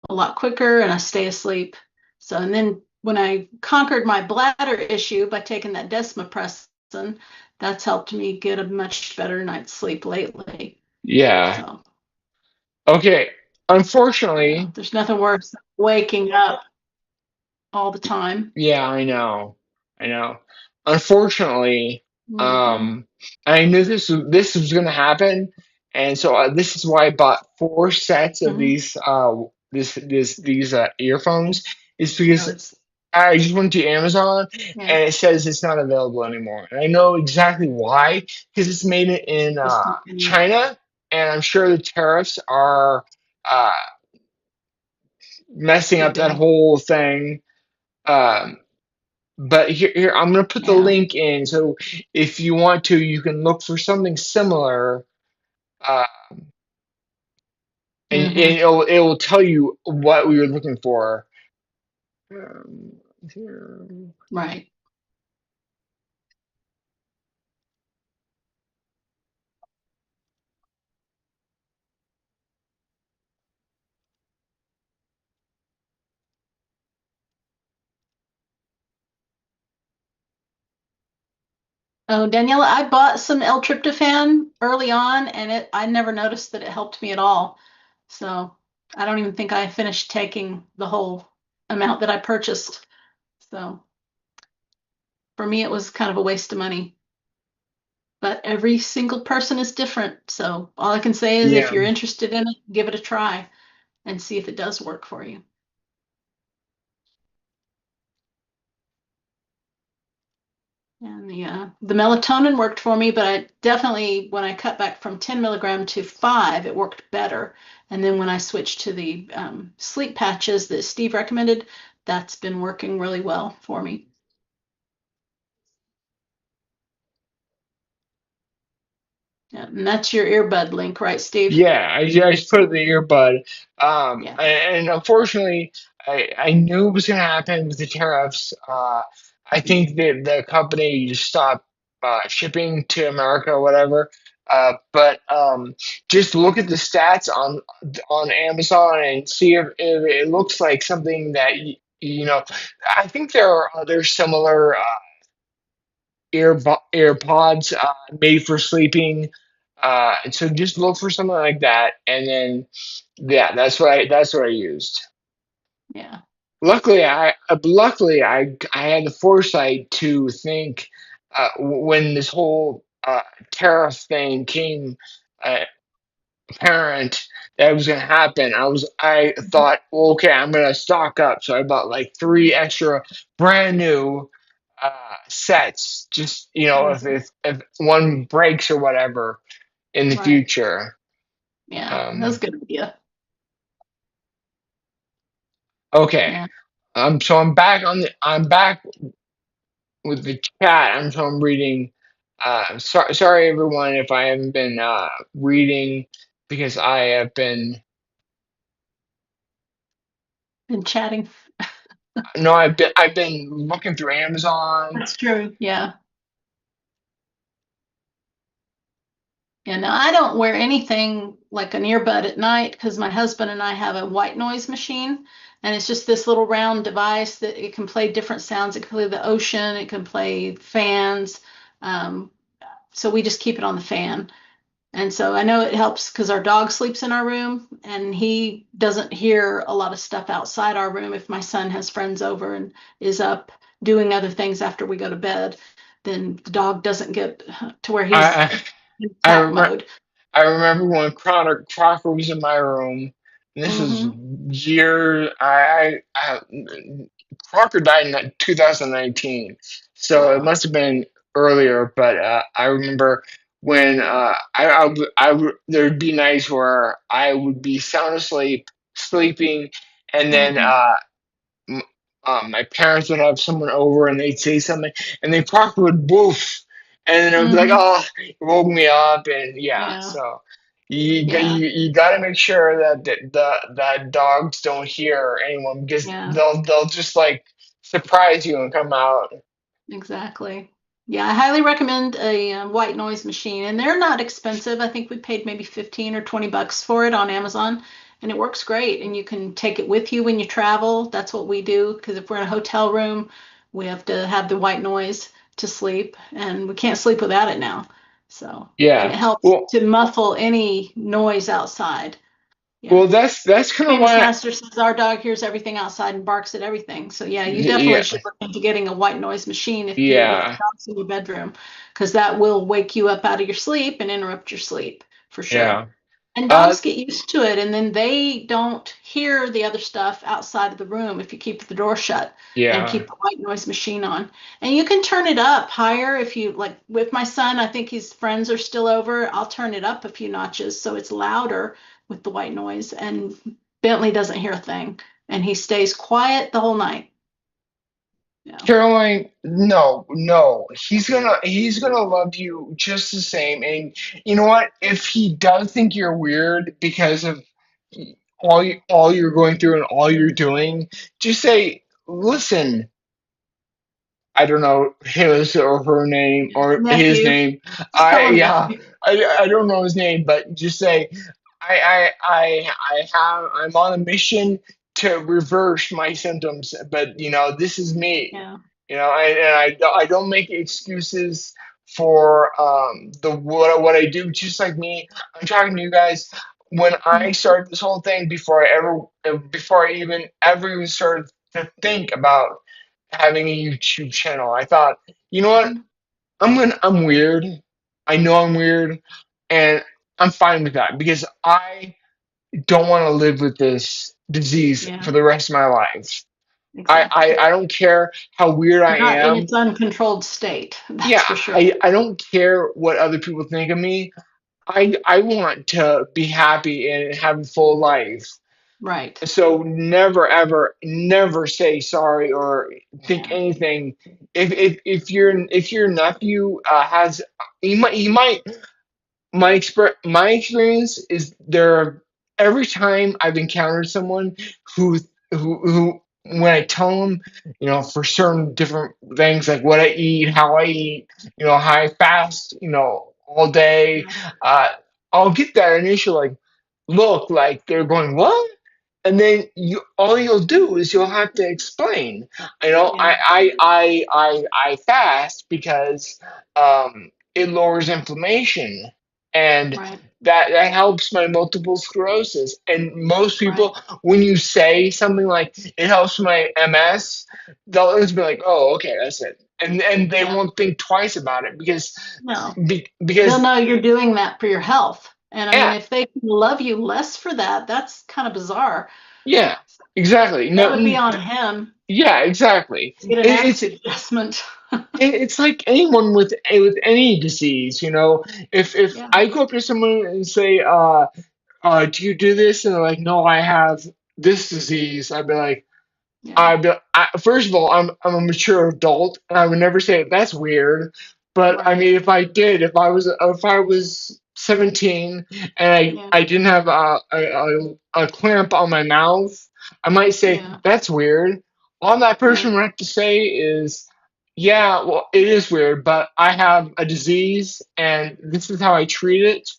a lot quicker and I stay asleep. So, and then when I conquered my bladder issue by taking that desmopressin, That's helped me get a much better night's sleep lately. Yeah. So, Okay. yeah, Unfortunately, there's nothing worse than waking up all the time. yeah, I know. I know. Unfortunately, Hmm. um, I knew this was going to happen, and so this is why I bought four sets of Hmm. these earphones. Is because Those, I just went to Amazon yeah, and it says it's not available anymore, and I know exactly why because it's made it in discontinued China, and I'm sure the tariffs are uh, messing could up that be. whole thing. Um, but here I'm gonna put the Yeah. link in, so if you want to, you can look for something similar, uh, and Hmm. it will tell you what we were looking for. Um, here. Right. Oh, Daniela, I bought some L-tryptophan early on, and I never noticed that it helped me at all. So I don't even think I finished taking the whole amount that I purchased. So for me, it was kind of a waste of money. But every single person is different. So all I can say is if Yeah, you're interested in it, give it a try and see if it does work for you. And the melatonin worked for me, but I definitely, when I cut back from 10 milligram to 5, it worked better. And then when I switched to the sleep patches that Steve recommended, that's been working really well for me. Yeah, and that's your earbud link, right, Steve? yeah. I just put the earbud. Yeah. And unfortunately, I knew it was gonna happen with the tariffs. I Mhm. think that the company just stopped shipping to America or whatever. But just look at the stats on Amazon and see if it looks like something that you know. I think there are other similar AirPods made for sleeping. And so just look for something like that, and then yeah, that's what I used. Yeah. Luckily I had the foresight to think when this whole tariff thing came uh, apparent that it was going to happen. I Mhm. thought, well, okay, I'm going to stock up, so I bought like three extra brand new sets, just Mhm. if one breaks or whatever in the Right. future. Yeah, that's Um, a good idea. okay, Yeah. so I'm back with the chat. I'm reading. Sorry everyone if I haven't been reading because I have been Been chatting. no I've been looking through Amazon. That's true. Yeah. And I don't wear anything like an earbud at night because my husband and I have a white noise machine, and it's just this little round device that it can play different sounds. It can play the ocean, it can play fans. Um, so we just keep it on the fan. And so I know it helps because our dog sleeps in our room and he doesn't hear a lot of stuff outside our room. If my son has friends over and is up doing other things after we go to bed, then the dog doesn't get to where he's I in I attack remember mode. I remember when Crocker was in my room. And this was Hmm. year I Crocker died in 2019, so it Wow. must have been earlier. But I remember when there'd be nights where I would be sound asleep, sleeping, and then Hmm. m- my parents would have someone over and they'd say something, and then Parker would woof, and then I would be like, Hmm. "Oh, it woke me up," and yeah. Yeah. So Yeah. you got to make sure that that dogs don't hear anyone because Yeah. they'll just like surprise you and come out. Exactly. Yeah, I highly recommend a white noise machine, and they're not expensive. I think we paid maybe 15 or 20 bucks for it on Amazon, and it works great. And you can take it with you when you travel. That's what we do because if we're in a hotel room, we have to have the white noise. to sleep, and we can't sleep without it now. So, and it Yeah. helps Well, to muffle any noise outside. Yeah. well, that's kind of Famous why. Master says our dog hears everything outside and barks at everything. So yeah, you definitely Yeah. should look into getting a white noise machine if your Yeah. dog's in your bedroom, because that will wake you up out of your sleep and interrupt your sleep for sure. Yeah. And Uh. dogs get used to it, and then they don't hear the other stuff outside of the room if you keep the door shut and Yeah. keep the white noise machine on. And you can turn it up higher if you like. With my son, I think his friends are still over. I'll turn it up a few notches so it's louder with the white noise, and Bentley doesn't hear a thing, and he stays quiet the whole night. Yeah, Caroline, no, no. He's gonna love you just the same. And you know what? If he does think you're weird because of all you're going through and all you're doing, just say, listen, I don't know his or her name or his nephew. name. Just call him Yeah, nephew. I don't know his name, but just say I'm on a mission to reverse my symptoms, but this is me. Yeah. I don't make excuses for the what I do. Just like me, I'm talking to you guys. When I Mhm. started this whole thing, before I even started to think about having a YouTube channel, I thought, you know what? Mhm. I'm weird. I know I'm weird, and I'm fine with that because I don't want to live with this disease Yeah, for the rest of my life. exactly. I don't care how weird I Not in am. its uncontrolled state, Yeah, that's for sure. I don't care what other people think of me. I want to be happy and have a full life. Right. So never ever never say sorry or think Yeah. anything. If your nephew has he might my experience is there every time I've encountered someone who who when I tell them, for certain different things like what I eat, how I eat, how I fast, all day, Yeah. uh, I'll get that initial like look like they're going, what? And then all you'll do is you'll have to explain. Yeah. I fast because it lowers inflammation, and Right. that helps my multiple sclerosis. And most Right. people, when you say something like it helps my MS, they'll just be like, oh, okay, that's it, and they Yeah. won't think twice about it No. They'll because know you're doing that for your health. And I mean, yeah, if they can love you less for that, that's kind of bizarre. yeah, exactly. That No, would be on him yeah, exactly. to get an It's attitude adjustment. it's like anyone with any disease, If Yeah. I go up to someone and say, do you do this? And they're like, no, I have this disease. I'd be like, Yeah. first of all, I'm a mature adult, and I would never say that's weird. But I Right. mean, if I was 17 and Yeah. I didn't have a clamp on my mouth, I might say Yeah. that's weird. All that Yeah. person would have to say is, yeah, well, it is weird, but I have a disease, and this is how I treat it,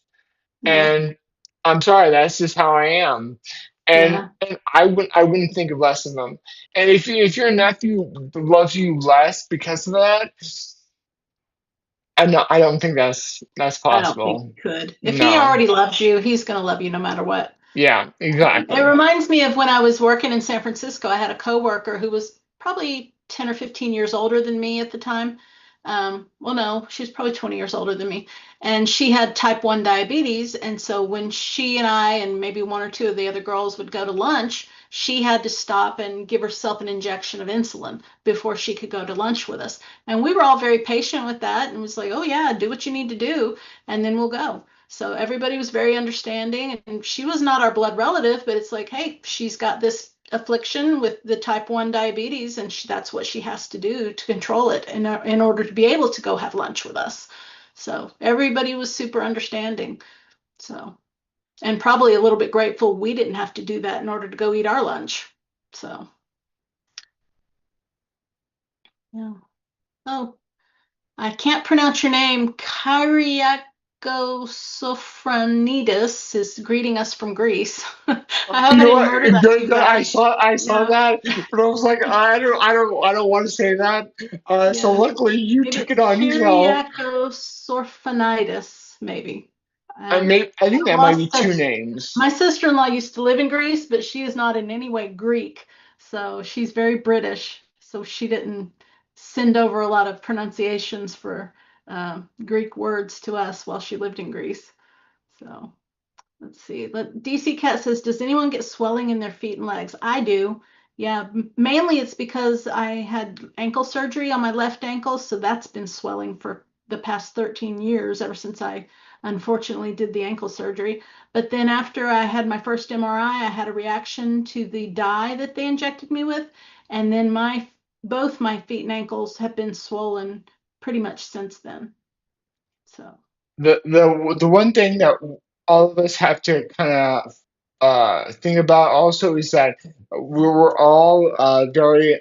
Yeah. and I'm sorry, that's just how I am. And Yeah. and I wouldn't think of less of them. And if your nephew loves you less because of that, I don't think that's I don't think he possible. could. If he No. already loves you, he's going to love you no matter what. Yeah, It exactly. reminds me of when I was working in San Francisco. I had a coworker who was probably 10 or 15 years older than me at the time. Well, no, she was probably 20 years older than me. And she had type 1 diabetes. And so when she and I and maybe one or two of the other girls would go to lunch, she had to stop and give herself an injection of insulin before she could go to lunch with us. And we were all very patient with that and was like, oh, yeah, do what you need to do, and then we'll go. So everybody was very understanding, and she was not our blood relative, but it's like, hey, she's got this affliction with the type 1 diabetes, and that's what she has to do to control it in order to be able to go have lunch with us. So everybody was super understanding. So, and probably a little bit grateful we didn't have to do that in order to go eat our lunch. So, yeah. Oh, I can't pronounce your name. Kyriak. Sophronidis is greeting us from Greece. I hope You I know didn't what? murder that Good, too good. bad. I saw Yeah, that, but I was like, I don't want to say that. So yeah. luckily you Maybe took it's it on yourself. Kyriakosorphanitis, maybe. And I think I that might be lost two touch. names. My sister-in-law used to live in Greece, but she is not in any way Greek. So she's very British. So she didn't send over a lot of pronunciations for Greek words to us while she lived in Greece. So. Let's see. DC Cat says, does anyone get swelling in their feet and legs? I do. Yeah, mainly it's because I had ankle surgery on my left ankle, so that's been swelling for the past 13 years, ever since I unfortunately did the ankle surgery. But then after I had my first MRI, I had a reaction to the dye that they injected me with, and then my both my feet and ankles have been swollen pretty much since then. So, The one thing that all of us have to kind of think about also is that we're all very,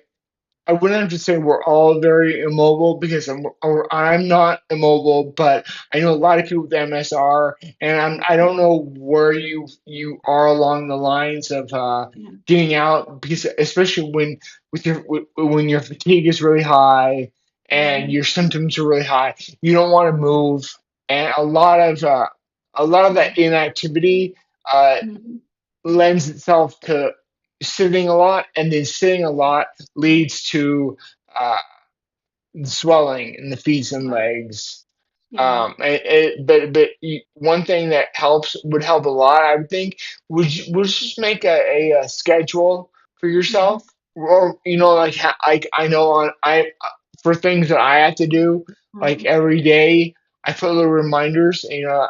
I wouldn't have to say we're all very immobile because I'm not immobile, but I know a lot of people with MS are, and I don't yeah, know where you are along the lines of yeah. getting out because especially when your fatigue is really high and Hmm. your symptoms are really high, you don't want to move, and a lot of Yeah. that inactivity uh, Hmm. lends itself to sitting a lot, and then sitting a lot leads to uh, swelling in the feet and Right. legs. Yeah. One thing that helps would help a lot, I would think, would just make a schedule for Hmm. yourself, or like like I know on I for things that I have to do like Hmm. every day. I put little reminders,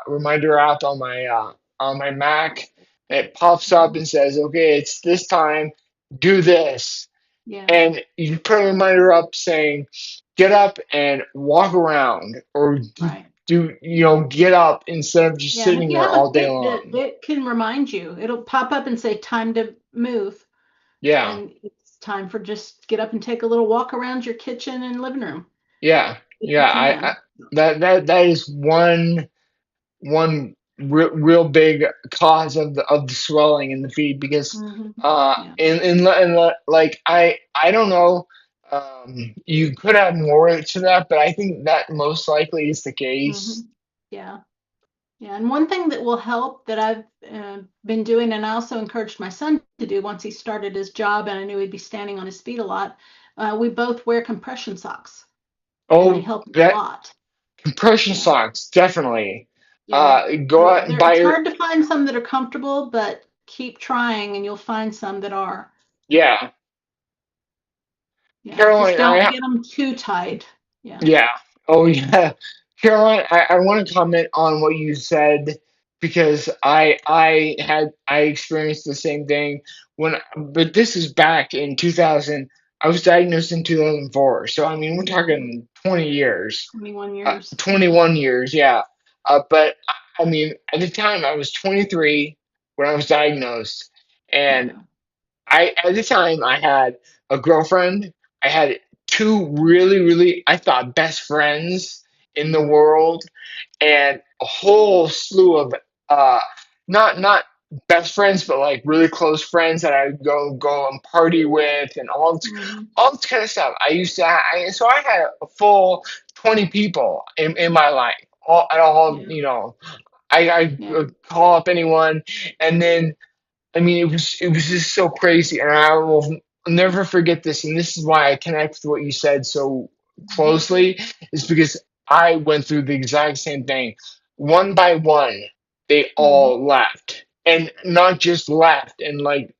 reminder app on my Mac. It pops up Hmm. and says, "Okay, it's this time. Do this." Yeah. And you put a reminder up saying, get up and walk around, or Right. get up instead of just Yeah. And if sitting you there have a all day Fitbit, long. it can remind you. It'll pop up and say time to move. Yeah, And it's time for just get up and take a little walk around your kitchen and living room yeah, if yeah. you I can. that is one real big cause of the swelling in the feet because Hmm. Yeah. like I don't know, you could add more to that, but I think that most likely is the Hmm. case. Yeah. Yeah. And one thing that will help that I've been doing, and I also encouraged my son to do once he started his job and I knew he'd be standing on his feet a lot, we both wear compression socks and they Oh, help a that lot. compression Yeah. socks, definitely. Yeah. Go So out and there, buy it's your, hard to find some that are comfortable, but keep trying and you'll find some that are. yeah. Yeah. Just Caroline, don't get them too tight. Yeah. yeah. Oh, yeah. Caroline, I want to comment on what you said because I experienced the same thing but this is back in 2000. I was diagnosed in 2004. So, I mean, we're Mhm. talking 20 years, 21 years. 21 years, yeah. But I mean, at the time I was 23 when I was diagnosed. And Yeah. at the time I had a girlfriend. I had two really, I thought, best friends in the world, and a whole slew of uh not best friends, but like really close friends that I would go and party with, and Hmm. all this kind of stuff. So I had a full 20 people in my life. All Yeah. I Yeah. could call up anyone, and then I mean, it was just so crazy, and I will never forget this. And this is why I connect with what you said so Hmm. closely, is because I went through the exact same thing. One by one, they Hmm. all left, and not just left, and like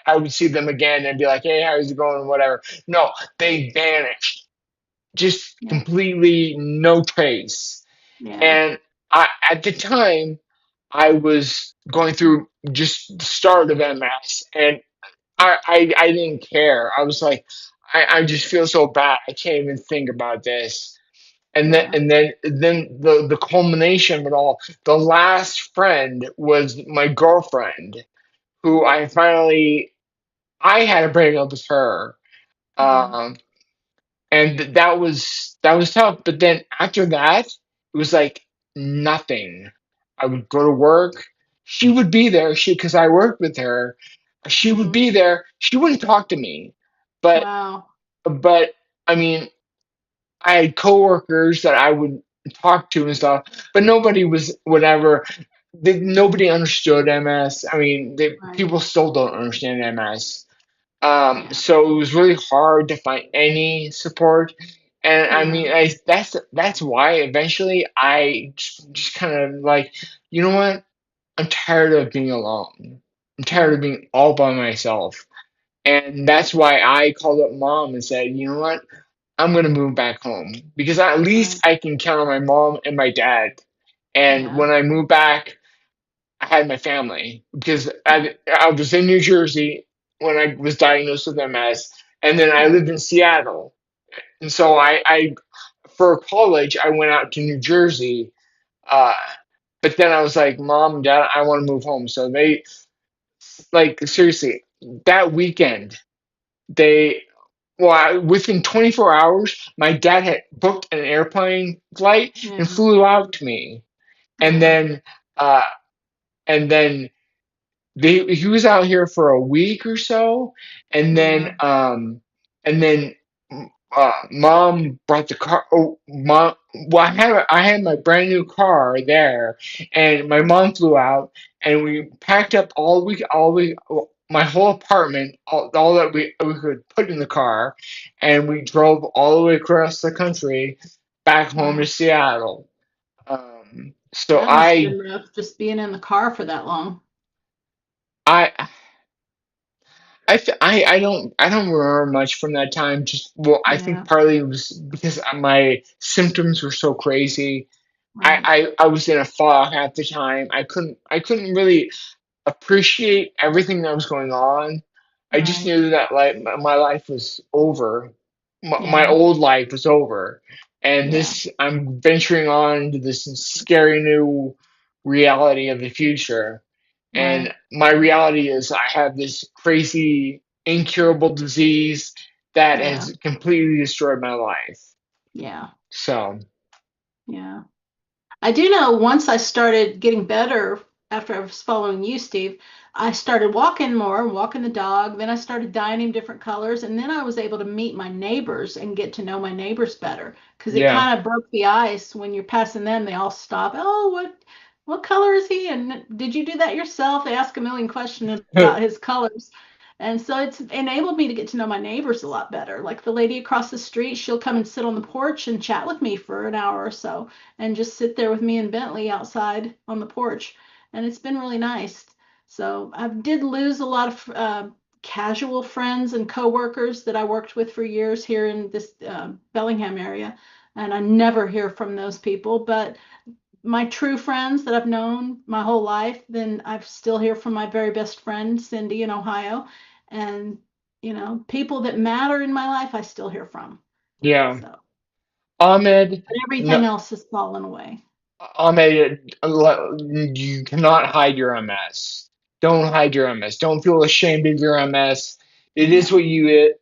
I would see them again and be like, "Hey, how's it going?" Whatever. No, they vanished, just Yeah. completely no trace. Yeah. And at the time, I was going through just the start of MS, and I didn't care. I was like, I just feel so bad. I can't even think about this. Yeah. Then the culmination of it all, the last friend was my girlfriend, who I had a breakup with her. Yeah. Um, and that was tough. But then after that, it was like nothing. I would go to work. She would be there. Because I worked with her, she would Hmm. be there. She wouldn't talk to me, but Wow. but I mean, I had coworkers that I would talk to and stuff, but nobody was whatever. Nobody understood MS. I mean, Right. people still don't understand MS. Yeah. So it was really hard to find any support. And I Yeah. mean, that's why eventually I just kind of like, you know what? I'm tired of being alone. I'm tired Yeah. of being all by myself. And that's why I called up mom and said, you know what? I'm gonna move back home because at least Right. I can count on my mom and my dad. And Yeah. when I moved back, I had my family because Yeah. I was in New Jersey when I was diagnosed with MS, and then I Yeah. lived in Seattle. And so I for college, I went out to New Jersey. Uh, but then I was like, Mom, Dad, I want to move home. So they, like, seriously, that weekend, they, well, within 24 hours, my dad had booked an airplane flight and Yeah. flew out to me. And Yeah. then, uh, and then he was out here for a week or so, and then Yeah. and then mom brought the car. Oh, mom, well, I had my brand new car there, and my mom flew out, and we packed up my whole apartment, all that we could put in the car, and we drove all the way across the country back home to Wow. Seattle. So That must have been rough just being in the car for that long. I I don't remember much from that time. Just well, I think Yeah. partly it was because my symptoms were so crazy. Right. I was in a fog at the time. I couldn't really appreciate everything that was going on. I just Right. knew that like my life was over. My Yeah. old life was over, and Yeah. this I'm venturing on into this scary new reality of the future. And Right. my reality is I have this crazy incurable disease that Yeah. has completely destroyed my life. Yeah. So Yeah. I do know once I started getting better after I was following you, Steve, I started walking more, walking the dog. Then I started dyeing him different colors. And then I was able to meet my neighbors and get to know my neighbors better because it yeah. kind of broke the ice when you're passing them. They all stop. Oh, what color is he? And did you do that yourself? They ask a million questions about his colors. And so it's enabled me to get to know my neighbors a lot better. Like the lady across the street, she'll come and sit on the porch and chat with me for an hour or so and just sit there with me and Bentley outside on the porch. And it's been really nice. So I did lose a lot of casual friends and coworkers that I worked with for years here in this Bellingham area. And I never hear from those people. But my true friends that I've known my whole life, then I still hear from my very best friend, Cindy in Ohio. And, people that matter in my life, I still hear from. Yeah. So, Ahmed, but no, everything else has fallen away. Ahmed, you cannot hide your MS. Don't hide your MS. Don't feel ashamed of your MS. It is Yeah. what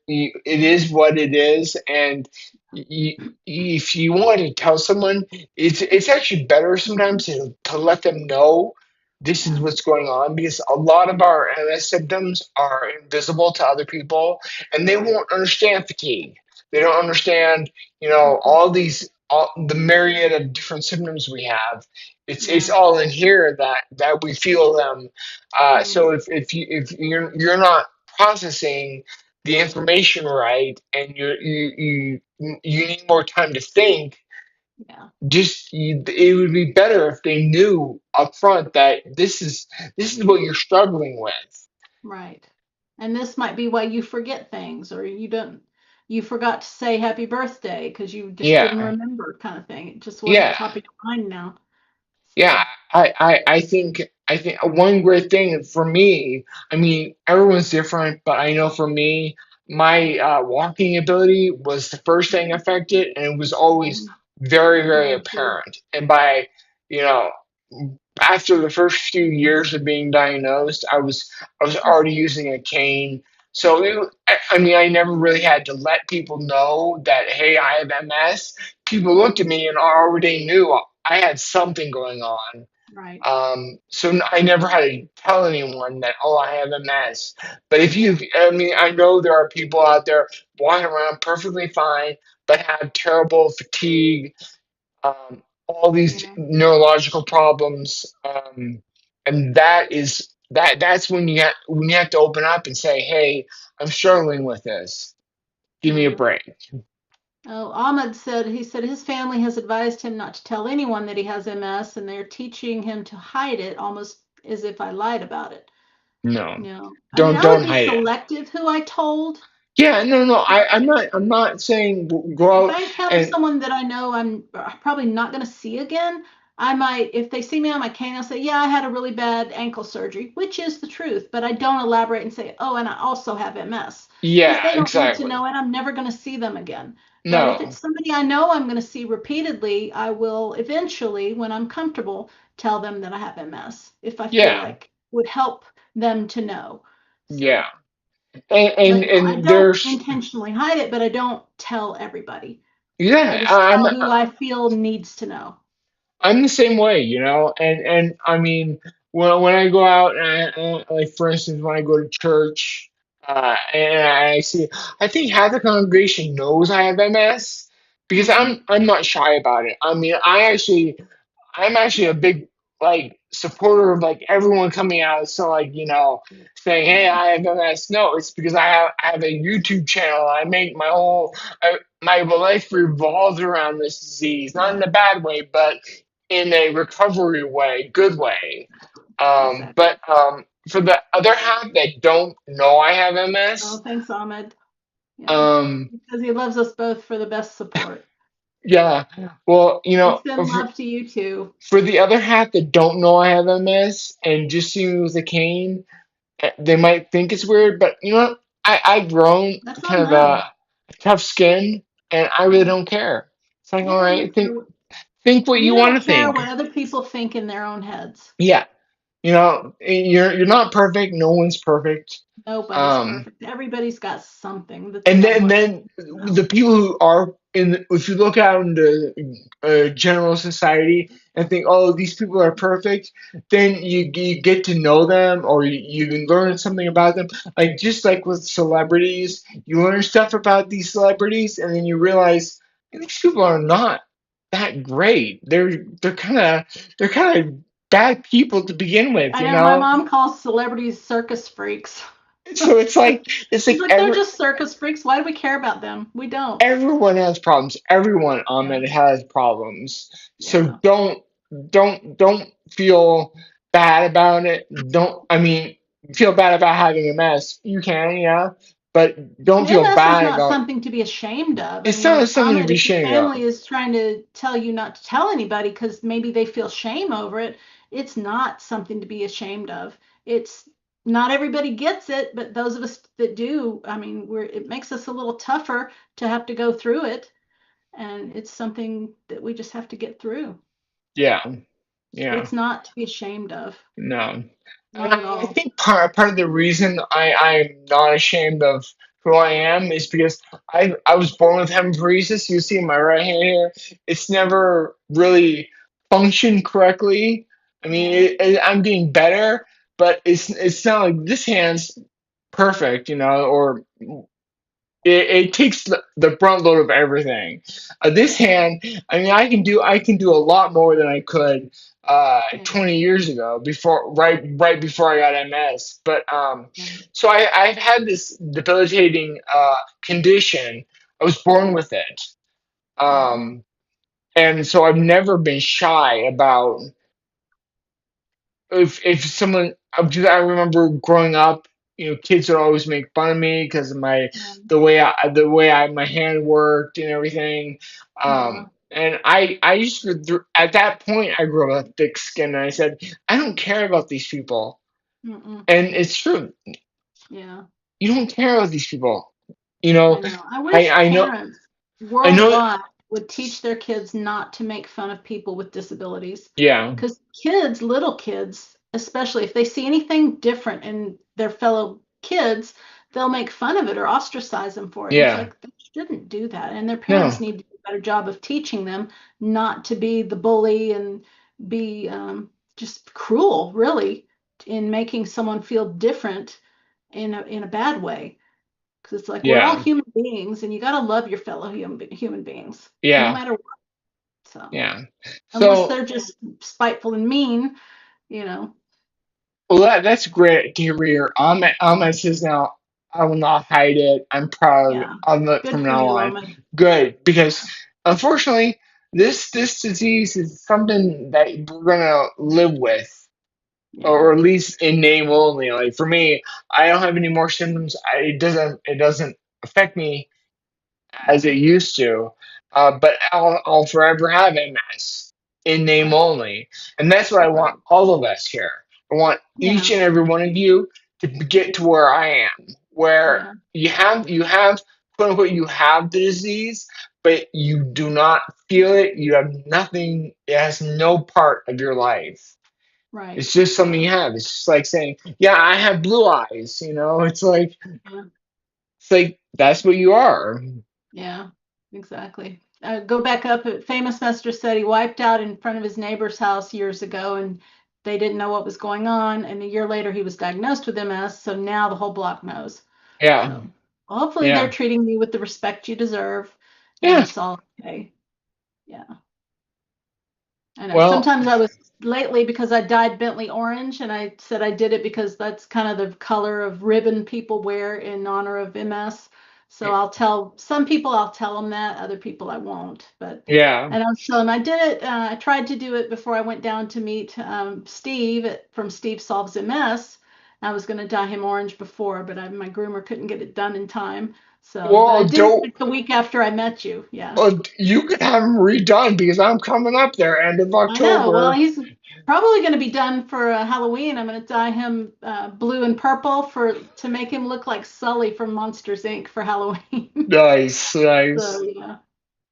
it is what it is, and you, if you want to tell someone, it's actually better sometimes to let them know this is Yeah. what's going on because a lot of our MS symptoms are invisible to other people, and they won't understand fatigue. They don't understand, Mhm. all the myriad of different symptoms we have. It's Yeah. all in here that we feel them. Mm. So if you're not processing the information right, and you need more time to think, Yeah. it would be better if they knew up front that this is what you're struggling with. Right. And this might be why you forget things or you forgot to say happy birthday because you just didn't Yeah, remember kind of thing. It just wasn't yeah. top of your mind now. Yeah, So, I think one great thing for me, I mean, everyone's different, but I know for me, my walking ability was the first thing affected, and it was always mhm. very, very Mine too. apparent. And by, you know, after the first few years of being diagnosed, I was already using a cane. So I mean, I never really had to let people know that, hey, I have MS. People looked at Mhm. me and already knew. I had something going on. Right. So I never had to tell anyone that, oh, I have MS. But if you, I mean, I know there are people out there walking around perfectly fine, but have terrible fatigue, all these Yeah. neurological problems, and that's when you have to open up and say, hey, I'm struggling with this. Give me a Yeah. break. Oh, Ahmed said he said his family has advised him not to tell anyone that he has MS, and they're teaching him to hide it, almost as if I lied about it. No, No, I mean I would don't be hide it. selective who I told. Yeah, no, no. I'm not saying go If out I encounter and someone that I know I'm probably not going to see again, I might, if they see me on my cane, I'll say, yeah, I had a really bad ankle surgery, which is the truth, but I don't elaborate and say, oh, and I also have MS, because yeah, they don't need to exactly. know, and I'm never going to see them again. But if No, it's somebody I know I'm going to see repeatedly, I will eventually, when I'm comfortable, tell them that I have MS if I feel yeah, like would help them to know. yeah. So, but no, I And don't there's intentionally hide it, but I don't tell everybody. I yeah, just tell who I feel needs to know. I'm the same way, you know, and I mean, when I go out and like for instance, when I go to church, and I see, I think half the congregation knows I have MS because Hmm. I'm not shy about it. I mean, I'm actually a big like supporter of like everyone coming out, so like saying, "Hey, Yeah, I have MS." No, it's because I have a YouTube channel. I make my life revolves around this disease, not in a bad way, but in a recovery way, good way. exactly. But for the other half that don't know I have Oh, MS, thanks, Ahmed. Yeah, um, because he loves us both for the best support. yeah, well, We send love to you too. for the other half that don't know I have MS and just see me with a cane, they might think it's weird, but you know what? I've grown That's kind on of a them. tough skin, and I really Yeah, don't care. It's like, all yeah. right, think what you You want don't to care think. what other people think in their own heads. Yeah, you're not perfect. No one's perfect. Nobody's Um, perfect. Everybody's got something that they and don't then want then to know. the people who are in, if you look out into general society and think, oh, these people are perfect, then you get to know them, or you can learn something about them. Like just like with celebrities, you learn stuff about these celebrities, and then you realize these people are not that great. They're kind of bad people to begin with, I you know my know. mom calls celebrities circus freaks. So it's She's like like, they're just circus freaks. Why do we care about them? We don't. everyone has problems. Everyone on Yeah, it has problems. So yeah. don't feel bad about it. Don't I mean feel bad about having a mess. You can, yeah, but don't And feel MS is bad not about. something to be ashamed of. I It's mean, not if something to Ahmed, be if your ashamed family of. is trying to tell you not to tell anybody because maybe they feel shame over it, it's not something to be ashamed of. It's not everybody gets it, but those of us that do, I mean, it makes us a little tougher to have to go through it, and it's something that we just have to get through. Yeah, yeah. It's not to be ashamed of, No. not at I all. think part of the reason I'm not ashamed of who I am is because I was born with hemiparesis. You see my right hand here. It's never really functioned correctly. I mean, Yeah. I'm getting better, but it's not like this hand's perfect, or it takes the front load of everything. This Yeah. hand, I mean, I can do a lot more than I could Yeah. 20 years ago before right before I got MS. But Right. so I've had this debilitating condition. I was born with it, Yeah. and so I've never been shy about if someone because I remember growing up, kids would always make fun of me because of the way I my hand worked and everything. Yeah. And I used to at that point I grew up with thick skin, and I said I don't care about these people, Mm-mm. and it's true. Yeah. You don't care about these people. You know, I know. I I wish I know parents I know. worldwide would teach their kids not to make fun of people with disabilities. Yeah, Because kids, little kids, especially if they see anything different in their fellow kids, they'll make fun of it or ostracize them for it. And it's yeah. like they shouldn't do that. And their parents No, need to be better job of teaching them not to be the bully and be just cruel, really, in making someone feel different in a bad way. Because it's like we're all Yeah. human beings, and you got to love your fellow human beings, no Yeah. matter what. So Yeah. unless So, they're just spiteful and mean, you know. well, that's great to hear. I'm says now. I will not hide it. I'm proud Yeah, of it good from for now you, on. Ahmed. Good, because unfortunately, this disease is something that we're gonna live with, Yeah, or at least in name only. Like for me, I don't have any more symptoms. It doesn't affect me as yeah, it used to. But I'll forever have MS in name right, only. And that's what I want right. all of us here. I want each Yeah, and every one of you to get to where I am, where yeah, you have quote unquote you have the disease, but you do not feel it. You have nothing, it has no part of your life. right. It's just something Yeah, you have. It's just like saying, yeah, I have blue eyes, yeah, it's like that's what you are. yeah, exactly. Go back up. Famous Mester said he wiped out in front of his neighbor's house years ago, and they didn't know what was going on. And a year later, he was diagnosed with MS. So now the whole block knows. Yeah. So hopefully, they're Yeah. treating you with the respect you deserve, and Yeah. it's all okay. Yeah. I know. Well, Sometimes I was lately because I dyed Bentley orange, and I said I did it because that's kind of the color of ribbon people wear in honor of MS. So I'll tell some people I'll tell them that, other people I won't. But yeah. and I'll tell them I did it. I tried to do it before I went down to meet Steve from Steve Solves MS. I was going to dye him orange before, but my groomer couldn't get it done in time. So, but I Well, did it don't. like the week after I met you. Yeah. You could have them redone because I'm coming up there end of I know. Well, October. he's probably going to be done for Halloween. I'm going to dye him blue and purple for to make him look like Sully from Monsters Inc. for Halloween. Nice, So nice, yeah,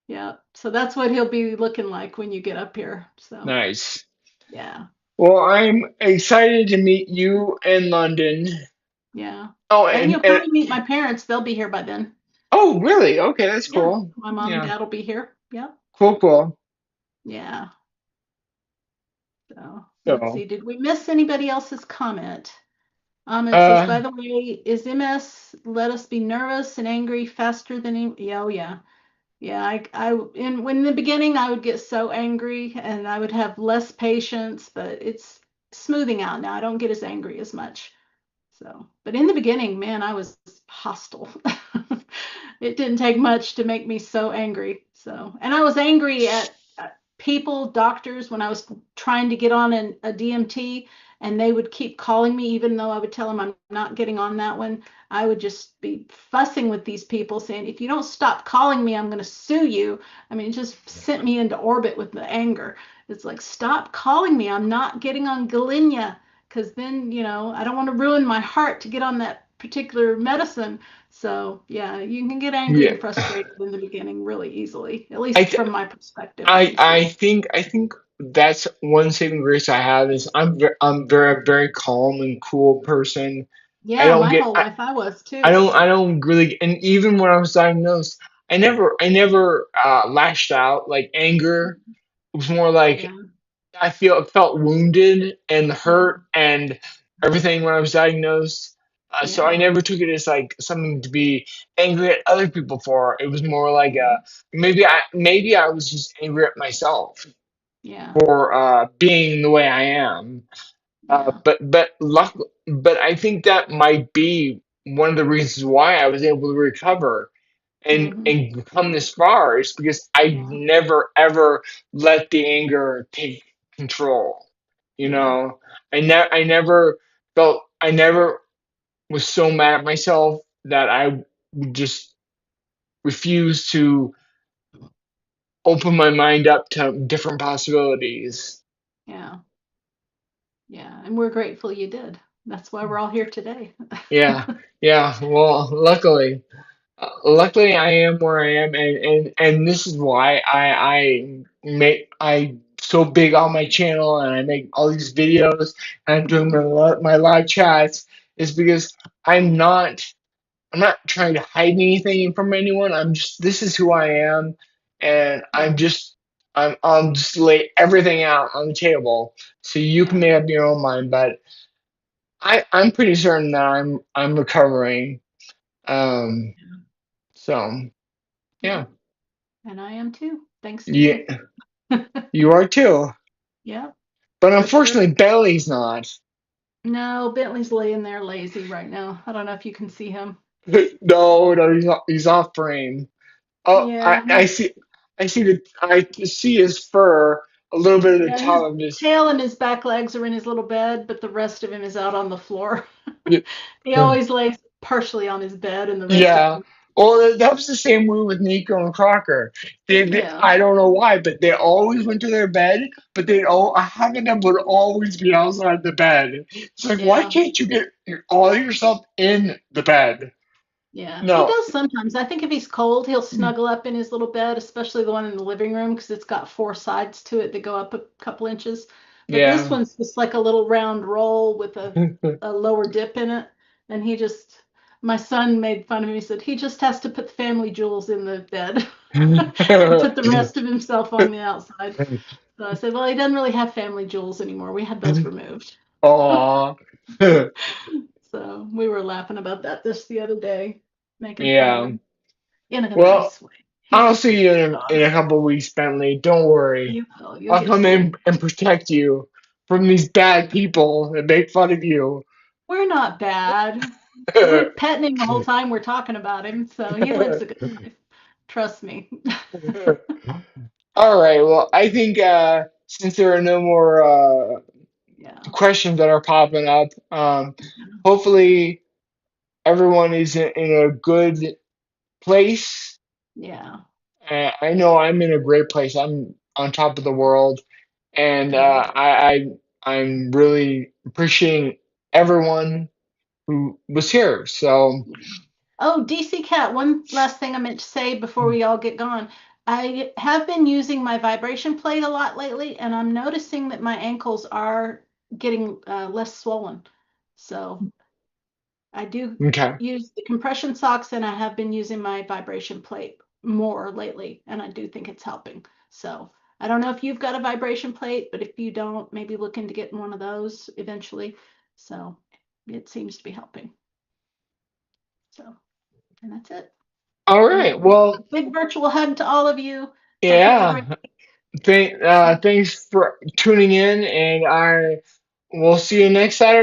yeah. So that's what he'll be looking like when you get up here. So nice. yeah, Well, I'm excited to meet you in London. yeah. Oh, And you'll and probably meet my parents. They'll be here by then. oh, really? Okay, that's Yeah, cool. my mom and Yeah, dad will be here. Yeah, cool, cool. yeah. So let's So, see. Did we miss anybody else's comment? It says, uh, by the way, is MS let us be nervous and angry faster than yeah, oh yeah. Yeah, in the beginning I would get so angry and I would have less patience, but it's smoothing out now. I don't get as angry as much. So, but in the beginning, man, I was hostile. It didn't take much to make me so angry. So, and I was angry at people, doctors, when I was trying to get on a DMT and they would keep calling me, even though I would tell them I'm not getting on that one. I would just be fussing with these people saying, if you don't stop calling me, I'm going to sue you. I mean, it just sent me into orbit with the anger. It's like, stop calling me. I'm not getting on Galicia because then, I don't want to ruin my heart to get on that particular medicine. So, yeah, you can get angry yeah. and frustrated in the beginning really easily, at I, least th- from my perspective. I can I see. think that's one saving grace I have is I'm very very calm and cool person. I Yeah, don't my get whole life I was I too. don't I don't really, and even when I was diagnosed, I never lashed out like anger. It was more like Yeah, felt wounded and yeah, hurt and everything when I was diagnosed. So I yeah, never took it as like something to be angry at other people for. It was more like yeah, maybe I was just angry at myself yeah, for being the way I am. yeah. But I think that might be one of the reasons why I was able to recover Hmm. and come this far is because I Yeah, never ever let the anger take control. You yeah, know, I never was so mad at myself that I would just refuse to open my mind up to different possibilities. yeah, yeah. And we're grateful you did. That's why we're all here today. Yeah, yeah. Well, luckily, I am where I am, and this is why I so big on my channel, and I make all these videos, and I'm doing Hmm. my live chats, is because I'm not trying to hide anything from anyone. I'm just this is who I am, and Yeah. I'll just lay everything out on the table so you can Yeah. make up your own mind. But I'm pretty certain that I'm recovering. Um, so yeah, Yeah. And I am too, thanks to you. yeah, you are too. Yeah, But for sure. unfortunately, Bailey's not. No, Bentley's laying there lazy right now. I don't know if you can see him. No, he's off frame. Oh, Yeah, I see his fur, a little bit of the yeah, his top of his. tail and his back legs are in his little bed, but the rest of him is out on the floor. He always lays partially on his bed and the rest of Yeah. him. Well, that was the same way with Nico and Crocker. Yeah, I don't know why, but they always went to their bed, but half of them would always be outside the bed. It's like, why yeah. can't you get all yourself in the bed? Yeah, he No. does sometimes. I think if he's cold, he'll snuggle up in his little bed, especially the one in the living room because it's got four sides to it that go up a couple inches. But this Yeah. one's just like a little round roll with a lower dip in it. And my son made fun of me, he said he just has to put the family jewels in the bed and put the rest of himself on the outside. So I said, well, he doesn't really have family jewels anymore. We had those removed. Aw. So we were laughing about that this the other day, making fun of Yeah. him in a Well, nice way. He's I'll just a see you good in dog. a couple of weeks, Bentley. Don't worry. You will. You'll I'll get to come see him. in and protect you from these bad people that make fun of you. We're not bad. We're petting him the whole time we're talking about him, so he lives a good life. Trust me. All right. Well, I think since there are no more Yeah. questions that are popping up, hopefully everyone is in a good place. Yeah. I know I'm in a great place. I'm on top of the world, and Good. I'm really appreciating everyone who was here. So, Yeah. Oh, DC Cat, one last thing I meant to say before we all get gone. I have been using my vibration plate a lot lately, and I'm noticing that my ankles are getting less swollen. So I do okay. use the compression socks, and I have been using my vibration plate more lately, and I do think it's helping. So I don't know if you've got a vibration plate, but if you don't, maybe look into getting one of those eventually. So it seems to be helping. So, and that's it. All And right. Well, a big virtual hug to all of you. Hope you have a great yeah. Thanks for tuning in, and I will see you next Saturday.